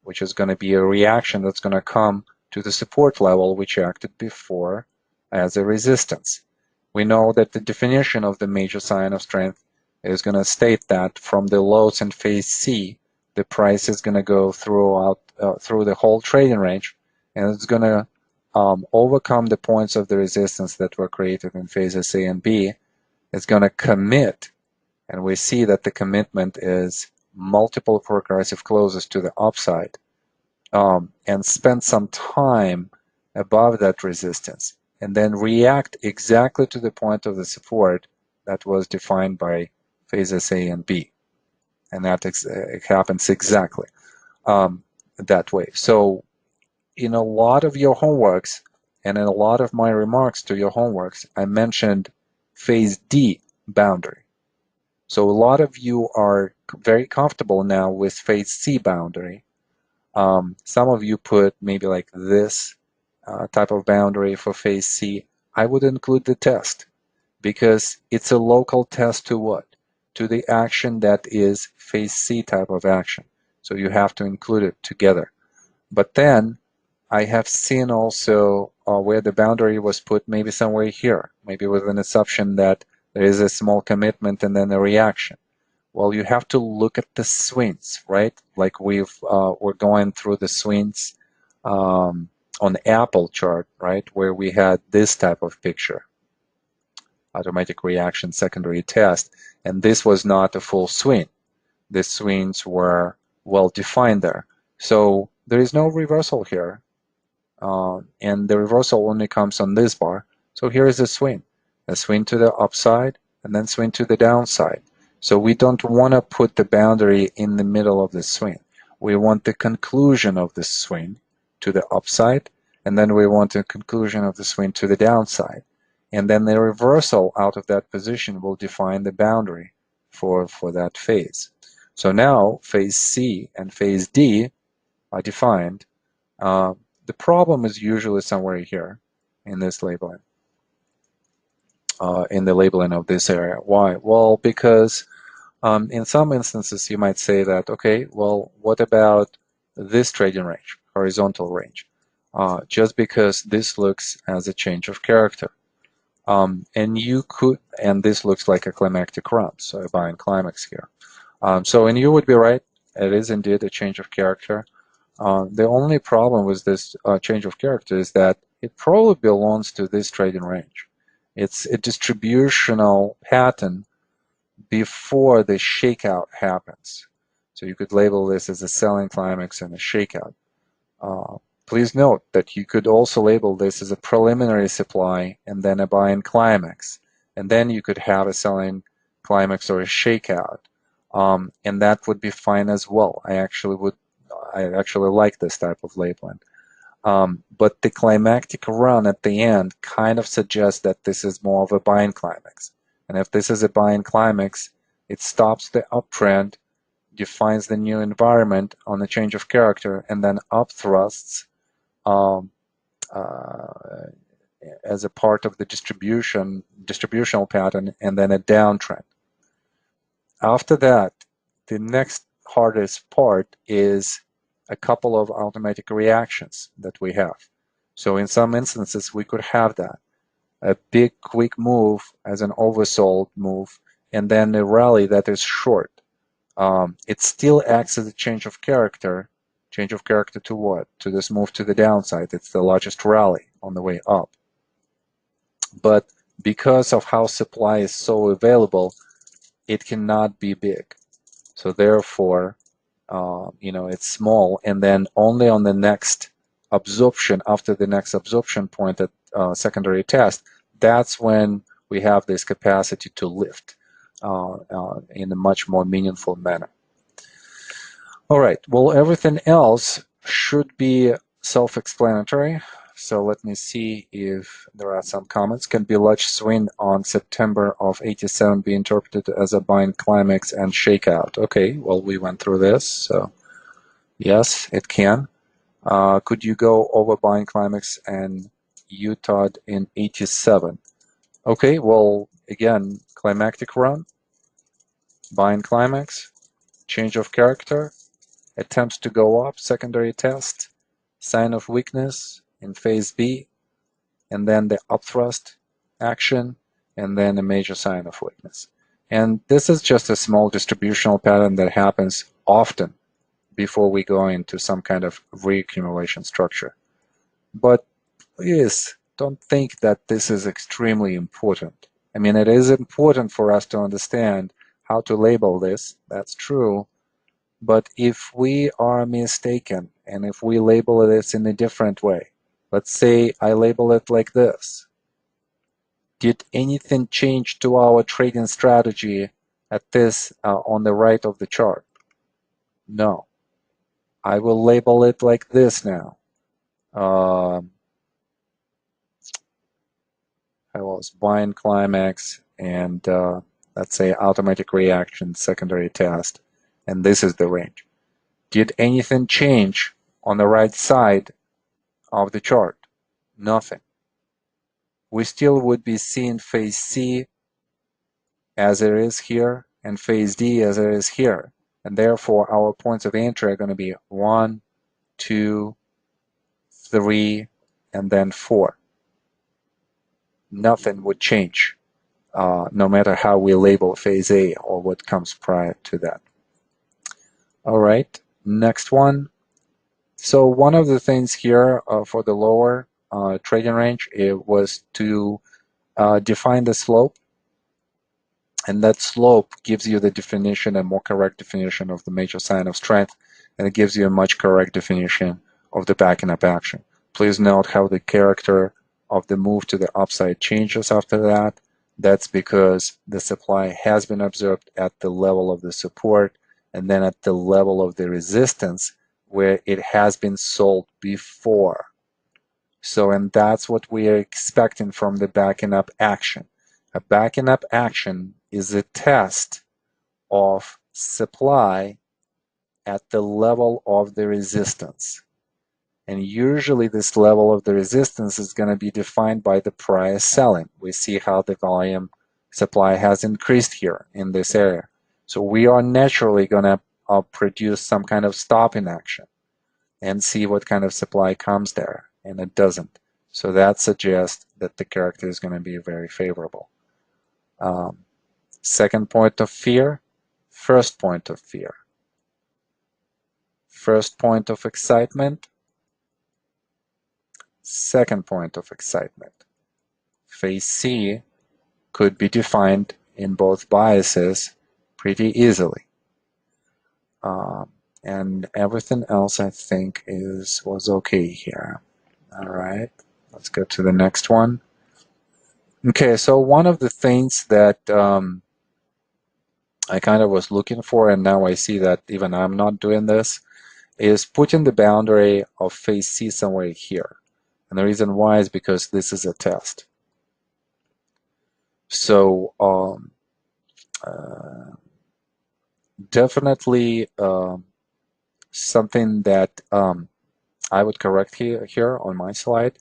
which is going to be a reaction that's going to come to the support level which acted before as a resistance. We know that the definition of the major sign of strength is going to state that from the lows in phase C, the price is going to go through the whole trading range, and it's going to overcome the points of the resistance that were created in phases A and B. It's going to commit, and we see that the commitment is multiple progressive closes to the upside, and spend some time above that resistance and then react exactly to the point of the support that was defined by phases A and B. And that it happens exactly that way. So in a lot of your homeworks and in a lot of my remarks to your homeworks, I mentioned phase D boundary. So a lot of you are very comfortable now with phase C boundary. Some of you put maybe like this type of boundary for phase C. I would include the test because it's a local test to what? To the action that is phase C type of action. So you have to include it together. But then I have seen also where the boundary was put maybe somewhere here, maybe with an assumption that there is a small commitment and then a reaction. Well, you have to look at the swings, right? Like we're going through the swings on the Apple chart, right, where we had this type of picture, automatic reaction secondary test, and this was not a full swing. The swings were well defined there. So there is no reversal here. And the reversal only comes on this bar. So here is a swing to the upside, and then swing to the downside. So we don't want to put the boundary in the middle of the swing. We want the conclusion of the swing to the upside, and then we want the conclusion of the swing to the downside. And then the reversal out of that position will define the boundary for that phase. So now phase C and phase D are defined. The problem is usually somewhere here in this labeling, in the labeling of this area. Why? Well, because in some instances you might say that, okay, well, what about this trading range, horizontal range? Just because this looks as a change of character. And you could, and this looks like a climactic run, so a buying climax here. And you would be right, it is indeed a change of character. The only problem with this change of character is that it probably belongs to this trading range. It's a distributional pattern before the shakeout happens. So you could label this as a selling climax and a shakeout. Please note that you could also label this as a preliminary supply and then a buying climax. And then you could have a selling climax or a shakeout. And that would be fine as well. I actually like this type of labeling. But the climactic run at the end kind of suggests that this is more of a buying climax. And if this is a buying climax, it stops the uptrend, defines the new environment on the change of character, and then upthrusts as a part of the distributional pattern, and then a downtrend. After that, the next hardest part is a couple of automatic reactions that we have. So in some instances, we could have that. A big quick move as an oversold move, and then a rally that is short. It still acts as a change of character. Change of character to what? To this move to the downside. It's the largest rally on the way up. But because of how supply is so available, it cannot be big. So therefore, it's small, and then only on the next absorption, after the next absorption point at secondary test, that's when we have this capacity to lift in a much more meaningful manner. All right, well, everything else should be self-explanatory. So let me see if there are some comments. Can be large swing on September of 87 be interpreted as a buying climax and shakeout? Okay, well, we went through this, so yes, it can. Could you go over buying climax and Utah in 87? Okay, well, again, climactic run, buying climax, change of character, attempts to go up, secondary test, sign of weakness in phase B, and then the upthrust action, and then a major sign of weakness. And this is just a small distributional pattern that happens often before we go into some kind of reaccumulation structure. But please don't think that this is extremely important. I mean, it is important for us to understand how to label this, that's true, but if we are mistaken and if we label this in a different way, Let's say I label it like this. Did anything change to our trading strategy at this on the right of the chart? No. I will label it like this now. I was buying climax and let's say automatic reaction, secondary test, and this is the range. Did anything change on the right side of the chart? Nothing. We still would be seeing phase C as it is here and phase D as it is here. And therefore, our points of entry are going to be 1, 2, 3, and then 4. Nothing would change, no matter how we label phase A or what comes prior to that. All right, next one. So one of the things here for the lower trading range, it was to define the slope. And that slope gives you the definition, a more correct definition of the major sign of strength, and it gives you a much correct definition of the backing up action. Please note how the character of the move to the upside changes after that. That's because the supply has been observed at the level of the support and then at the level of the resistance where it has been sold before. So, and that's what we are expecting from the backing up action. A backing up action is a test of supply at the level of the resistance. And usually this level of the resistance is going to be defined by the prior selling. We see how the volume supply has increased here in this area. So we are naturally going to produce some kind of stopping action and see what kind of supply comes there, and it doesn't. So that suggests that the character is going to be very favorable. Second point of fear, first point of fear. First point of excitement, second point of excitement. Phase C could be defined in both biases pretty easily. And everything else I think was okay here. All right, let's go to the next one. Okay, so one of the things that I kind of was looking for, and now I see that even I'm not doing this, is putting the boundary of phase C somewhere here. And the reason why is because this is a test. So definitely something that I would correct here on my slide.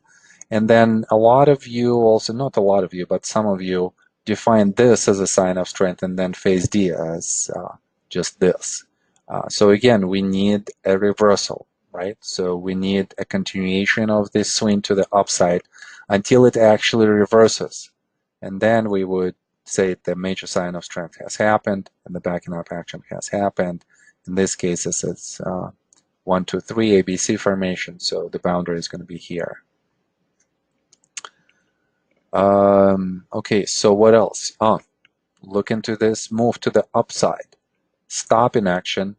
And then a lot of you also, not a lot of you, but some of you define this as a sign of strength and then phase D as just this. So again, we need a reversal, right? So we need a continuation of this swing to the upside until it actually reverses. And then we would say the major sign of strength has happened and the backing up action has happened. In this case, it's 1, 2, 3 ABC formation, so the boundary is going to be here. Okay, so what else? Look into this, move to the upside, stop in action,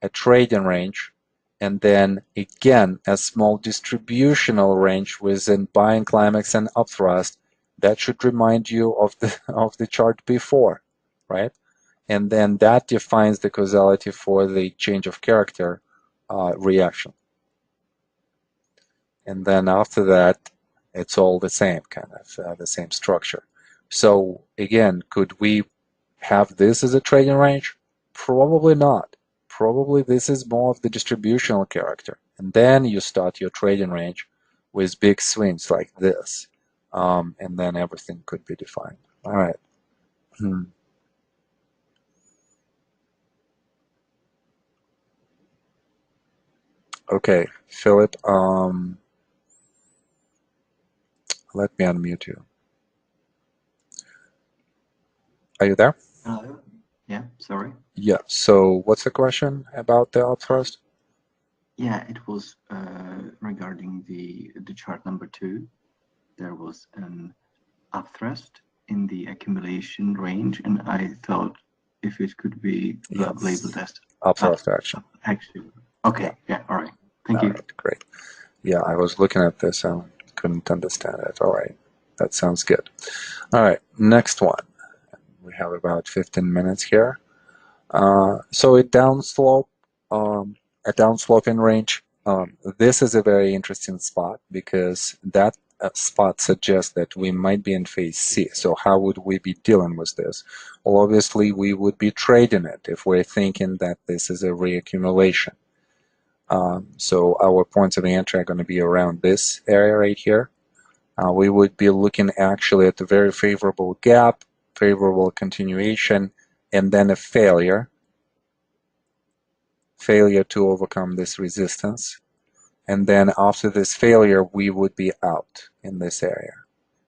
a trading range, and then again a small distributional range within buying climax and upthrust. That should remind you of the chart before, right? And then that defines the causality for the change of character reaction. And then after that, it's all the same, kind of the same structure. So again, could we have this as a trading range? Probably not. Probably this is more of the distributional character. And then you start your trading range with big swings like this. And then everything could be defined. All right. Okay, Philip, let me unmute you. Are you there?
Hello. Yeah, sorry.
Yeah, so what's the question about the upthrust?
Yeah, it was regarding the chart number 2. There was an upthrust in the accumulation range, and I thought if it could be labeled as
upthrust action.
Actually, okay, yeah, all right. Thank you.
Right, great. Yeah, I was looking at this and couldn't understand it. All right, that sounds good. All right, next one. We have about 15 minutes here. So a downslope, a downsloping range. This is a very interesting spot because that spot suggests that we might be in phase C. So how would we be dealing with this? Well, obviously we would be trading it if we're thinking that this is a reaccumulation. So our points of entry are going to be around this area right here. We would be looking actually at a very favorable gap, favorable continuation, and then a failure to overcome this resistance. And then after this failure, we would be out in this area.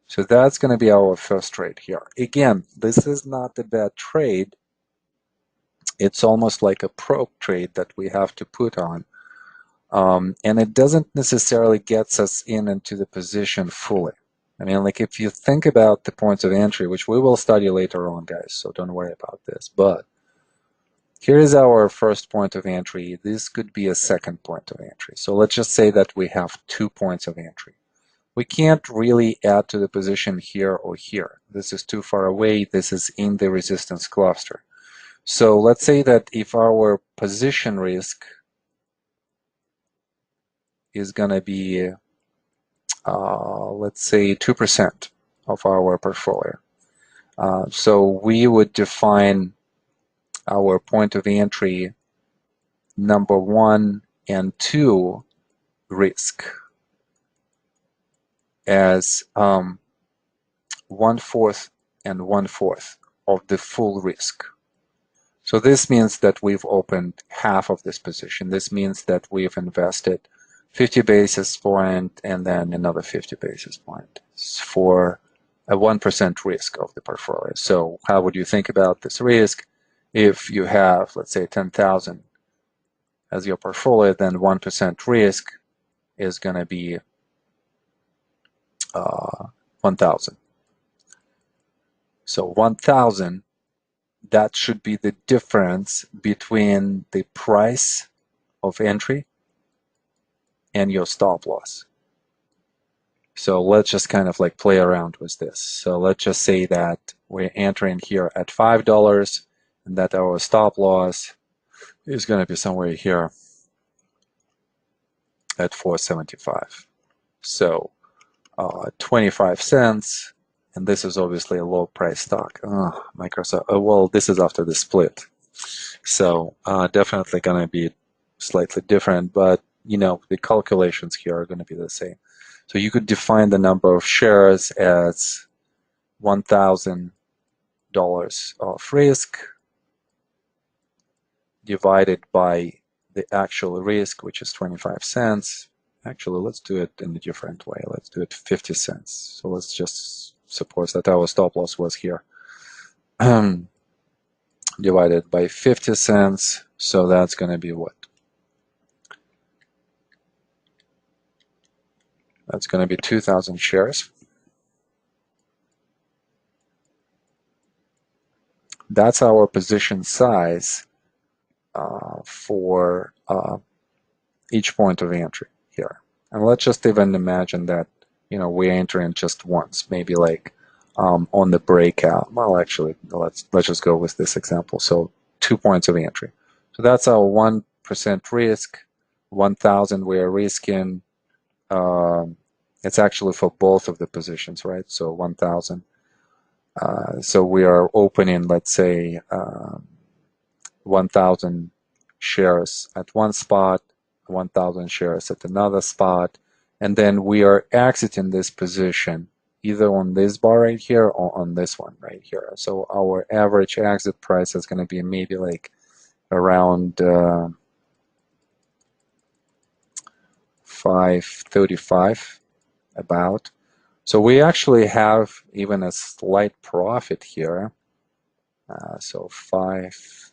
So that's going to be our first trade here. Again, this is not a bad trade. It's almost like a probe trade that we have to put on. And it doesn't necessarily get us into the position fully. I mean, like if you think about the points of entry, which we will study later on, guys, so don't worry about this. But here is our first point of entry. This could be a second point of entry. So let's just say that we have 2 points of entry. We can't really add to the position here or here. This is too far away. This is in the resistance cluster. So let's say that if our position risk is going to be, let's say, 2% of our portfolio. So we would define our point of entry number 1 and 2 risk as 1/4 and 1/4 of the full risk. So this means that we've opened half of this position. This means that we've invested 50 basis point and then another 50 basis point for a 1% risk of the portfolio. So how would you think about this risk? If you have, let's say, 10,000 as your portfolio, then 1% risk is going to be 1,000. So 1,000, that should be the difference between the price of entry and your stop loss. So let's just kind of like play around with this. So let's just say that we're entering here at $5 and that our stop loss is going to be somewhere here at $4.75. So 25 cents, and this is obviously a low price stock. Microsoft, well, this is after the split. So definitely going to be slightly different, but you know, the calculations here are going to be the same. So you could define the number of shares as $1,000 of risk divided by the actual risk, which is 25 cents. Actually, let's do it in a different way. Let's do it 50 cents. So let's just suppose that our stop loss was here. Divided by 50 cents. So that's going to be what? That's going to be 2,000 shares. That's our position size for each point of entry here. And let's just even imagine that, you know, we're entering just once, maybe like on the breakout. Well, actually, let's just go with this example. So 2 points of entry. So that's our 1% risk. 1,000 we are risking. It's actually for both of the positions, right? So 1,000. So we are opening, let's say, 1,000 shares at one spot, 1,000 shares at another spot, and then we are exiting this position either on this bar right here or on this one right here. So our average exit price is going to be maybe like around 535 about. So we actually have even a slight profit here. So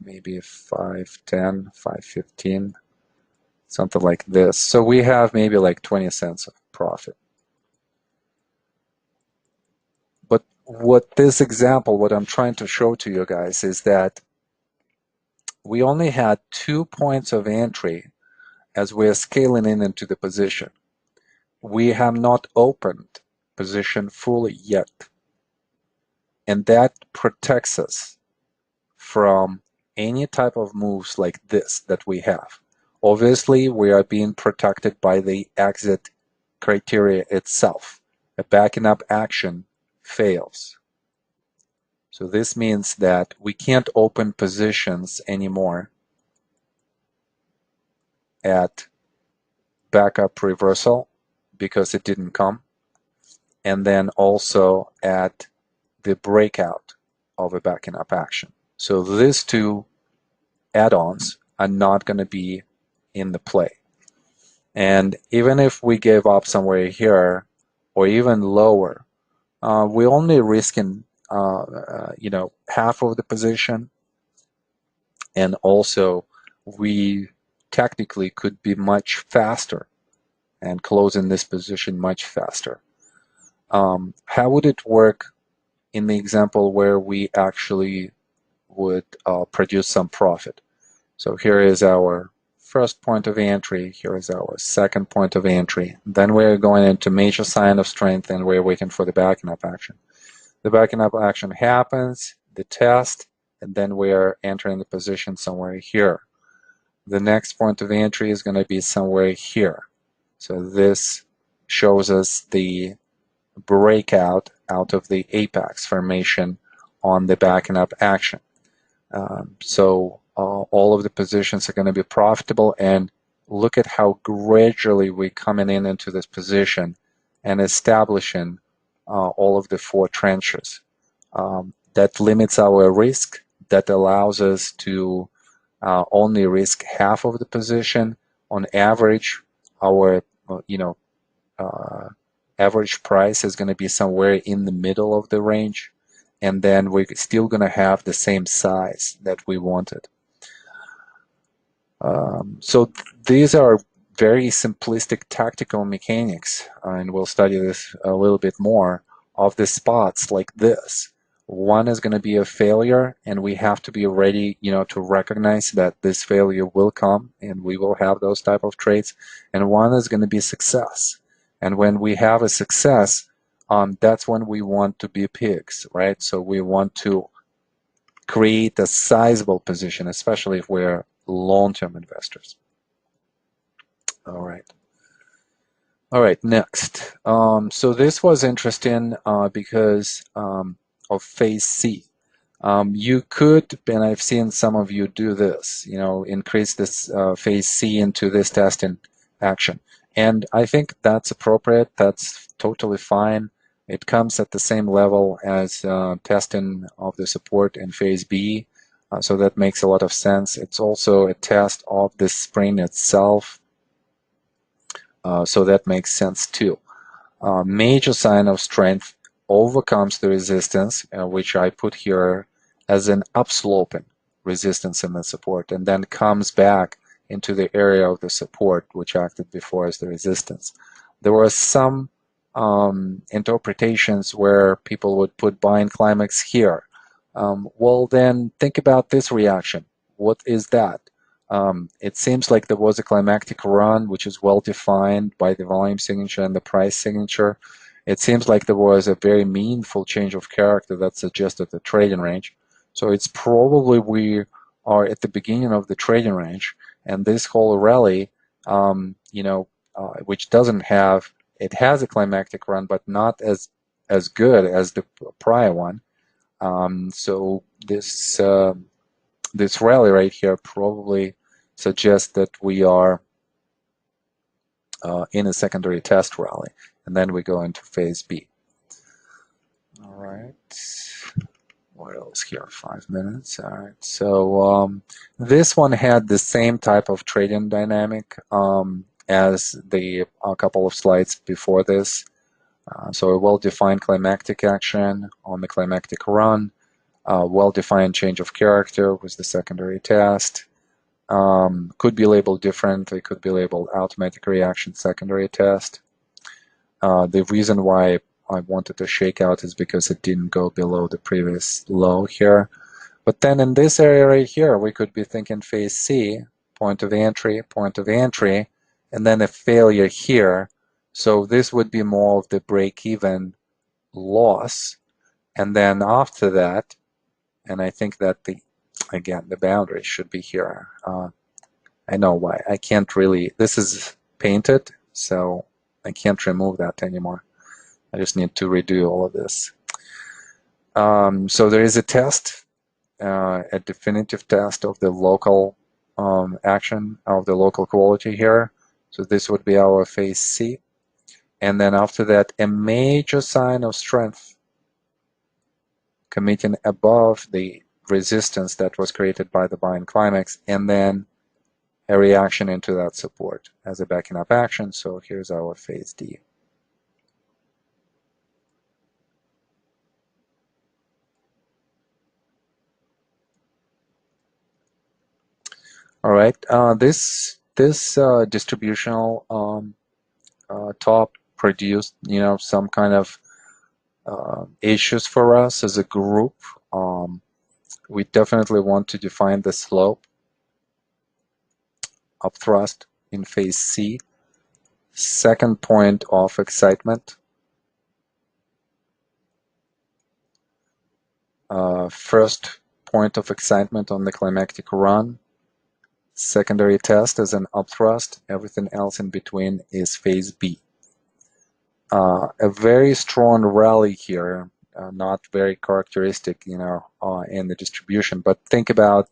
maybe 510, 515, something like this. So we have maybe like 20 cents of profit. But what this example, what I'm trying to show to you guys is that we only had 2 points of entry as we're scaling into the position. we have not opened position fully yet. And that protects us from any type of moves like this that we have. Obviously, we are being protected by the exit criteria itself. A backing up action fails. So this means that we can't open positions anymore at backup reversal because it didn't come, and then also at the breakout of a backing up action. So these two add-ons are not going to be in the play. And even if we gave up somewhere here or even lower, we're only risking half of the position, and also we technically could be much faster and closing this position much faster. How would it work in the example where we actually would produce some profit? So here is our first point of entry, here is our second point of entry. Then we're going into major sign of strength and we're waiting for the backing up action. The backing up action happens, the test, and then we are entering the position somewhere here. The next point of entry is going to be somewhere here. So this shows us the breakout out of the apex formation on the backing up action. All of the positions are going to be profitable, and look at how gradually we're coming into this position and establishing all of the four trenches. That limits our risk, that allows us to only risk half of the position. On average, our average price is going to be somewhere in the middle of the range, and then we're still going to have the same size that we wanted. So these are very simplistic tactical mechanics, and we'll study this a little bit more, of the spots like this. One is going to be a failure, and we have to be ready, to recognize that this failure will come, and we will have those type of trades. And one is going to be success. And when we have a success, that's when we want to be pigs, right? So we want to create a sizable position, especially if we're long-term investors. All right, next. So this was interesting because of phase C. You could, and I've seen some of you do this, increase this phase C into this testing action. And I think that's appropriate. That's totally fine. It comes at the same level as testing of the support in phase B. So that makes a lot of sense. It's also a test of the spring itself. So that makes sense too. Major sign of strength overcomes the resistance, which I put here as an upsloping resistance in the support, and then comes back into the area of the support, which acted before as the resistance. There were some interpretations where people would put buying climax here. Well, then think about this reaction. What is that? It seems like there was a climactic run, which is well defined by the volume signature and the price signature. It seems like there was a very meaningful change of character that suggested the trading range. So it's probably we are at the beginning of the trading range, and this whole rally, which doesn't have, it has a climactic run, but not as good as the prior one. So this rally right here probably suggests that we are in a secondary test rally, and then we go into phase B. All right. What else here? 5 minutes. All right. So this one had the same type of trading dynamic as the couple of slides before this. So a well-defined climactic action on the climactic run, well-defined change of character was the secondary test. Could be labeled differently, could be labeled automatic reaction secondary test. The reason why I wanted to shake out is because it didn't go below the previous low here. But then in this area right here, we could be thinking phase C, point of entry, and then a failure here So this would be more of the break-even loss. And then after that, and I think that again, the boundary should be here. I know why. I can't really, this is painted, so I can't remove that anymore. I just need to redo all of this. So there is a test, a definitive test of the local action, of the local quality here. So this would be our phase C. And then after that, a major sign of strength committing above the resistance that was created by the buying climax, and then a reaction into that support as a backing up action. So here's our phase D. All right, this distributional top produced, some kind of issues for us as a group. We definitely want to define the slope upthrust in phase C. Second point of excitement. First point of excitement on the climactic run. Secondary test is an upthrust. Everything else in between is phase B. A very strong rally here, not very characteristic, in the distribution. But think about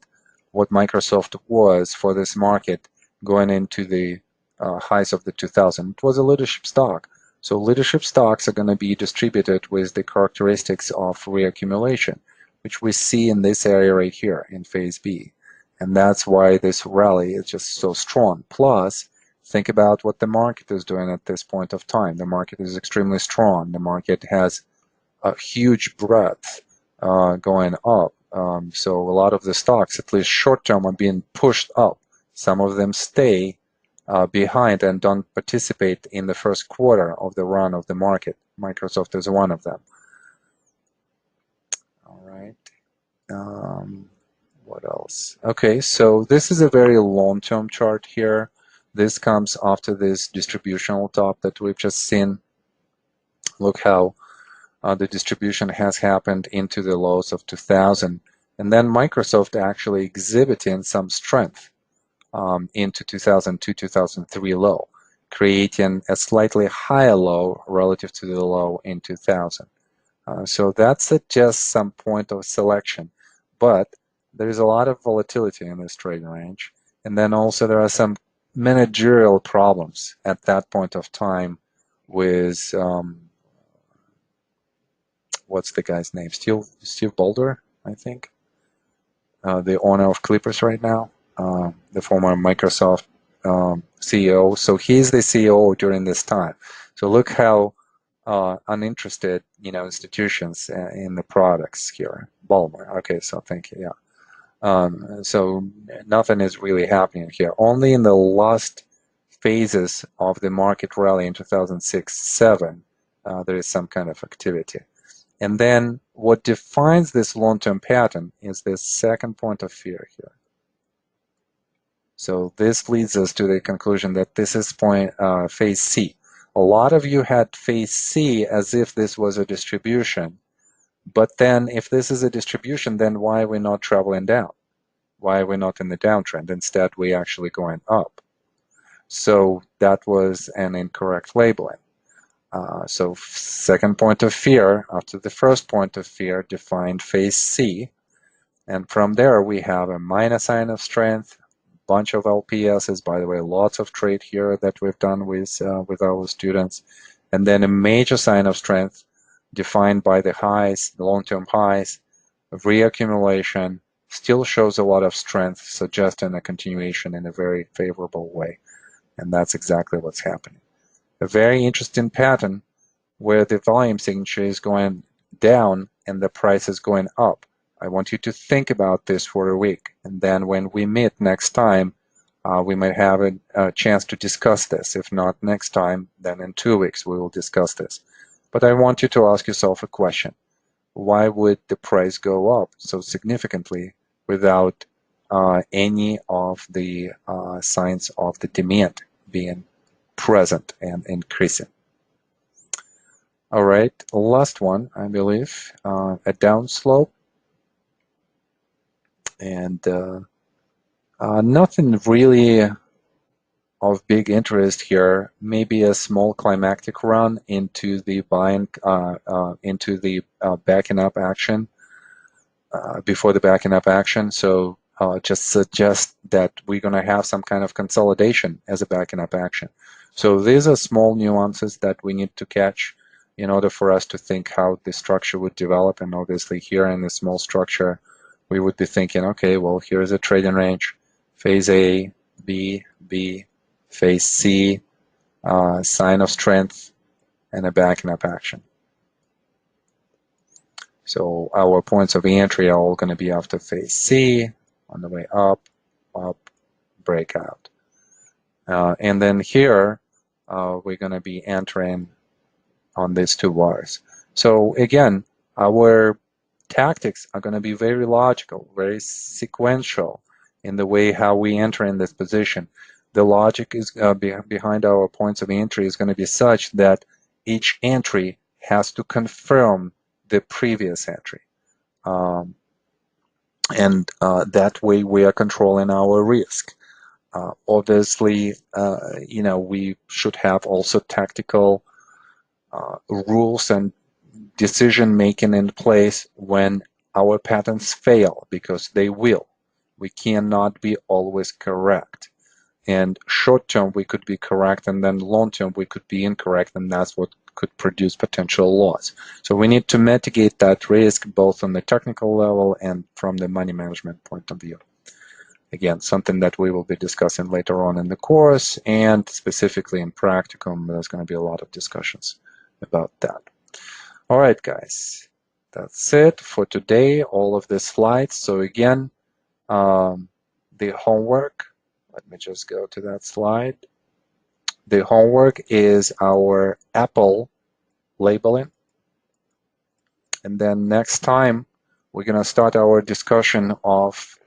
what Microsoft was for this market going into the highs of the 2000. It was a leadership stock. So leadership stocks are going to be distributed with the characteristics of reaccumulation, which we see in this area right here in phase B. And that's why this rally is just so strong. Plus, think about what the market is doing at this point of time. The market is extremely strong. The market has a huge breadth going up. So a lot of the stocks, at least short term, are being pushed up. Some of them stay behind and don't participate in the first quarter of the run of the market. Microsoft is one of them. All right. What else? Okay, so this is a very long-term chart here. This comes after this distributional top that we've just seen. Look how the distribution has happened into the lows of 2000. And then Microsoft actually exhibiting some strength into 2002, 2003 low, creating a slightly higher low relative to the low in 2000. So that's just some point of selection. But there is a lot of volatility in this trading range. And then also there are some managerial problems at that point of time with, what's the guy's name? Steve Boulder, I think. The owner of Clippers right now, the former Microsoft CEO. So he's the CEO during this time. So look how uninterested, institutions in the products here. Ballmer. Okay, so thank you. Yeah. So nothing is really happening here. Only in the last phases of the market rally in 2006-07, there is some kind of activity. And then what defines this long-term pattern is this second point of fear here. So this leads us to the conclusion that this is phase C. A lot of you had phase C as if this was a distribution. But then if this is a distribution, then why are we not traveling down? Why are we not in the downtrend? Instead, we're actually going up. So that was an incorrect labeling. So second point of fear, after the first point of fear, defined phase C. And from there, we have a minor sign of strength, bunch of LPSs, by the way, lots of trade here that we've done with our students. And then a major sign of strength defined by the highs, the long-term highs, of reaccumulation, still shows a lot of strength, suggesting a continuation in a very favorable way. And that's exactly what's happening. A very interesting pattern where the volume signature is going down and the price is going up. I want you to think about this for a week. And then when we meet next time, we might have a chance to discuss this. If not next time, then in 2 weeks we will discuss this. But I want you to ask yourself a question. Why would the price go up so significantly without any of the signs of the demand being present and increasing. All right, last one, I believe, a downslope, and nothing really of big interest here. Maybe a small climactic run into the buying, backing up action before the backing up action. So just suggest that we're going to have some kind of consolidation as a backing up action. So these are small nuances that we need to catch in order for us to think how the structure would develop. And obviously here in the small structure, we would be thinking, okay, well, here's a trading range, phase A, B, B, phase C, sign of strength, and a backing up action. So our points of entry are all going to be after phase C, on the way up, breakout. And then here, we're going to be entering on these two bars. So again, our tactics are going to be very logical, very sequential in the way how we enter in this position. The logic is behind our points of entry is going to be such that each entry has to confirm the previous entry. And that way we are controlling our risk. Obviously, we should have also tactical rules and decision making in place when our patterns fail, because they will. We cannot be always correct. And short term we could be correct, and then long term we could be incorrect, and that's what could produce potential loss. So we need to mitigate that risk both on the technical level and from the money management point of view. Again, something that we will be discussing later on in the course, and specifically in practicum, there's going to be a lot of discussions about that. All right, guys, that's it for today, all of the slides. So again, the homework, let me just go to that slide. The homework is our Apple labeling. And then next time, we're going to start our discussion of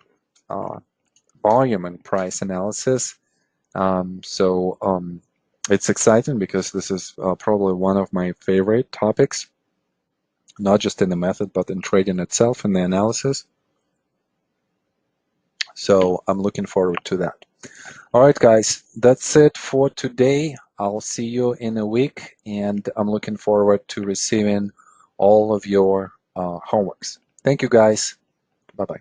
volume and price analysis. It's exciting because this is probably one of my favorite topics, not just in the method, but in trading itself and the analysis. So I'm looking forward to that. All right, guys, that's it for today. I'll see you in a week, and I'm looking forward to receiving all of your homeworks. Thank you, guys. Bye-bye.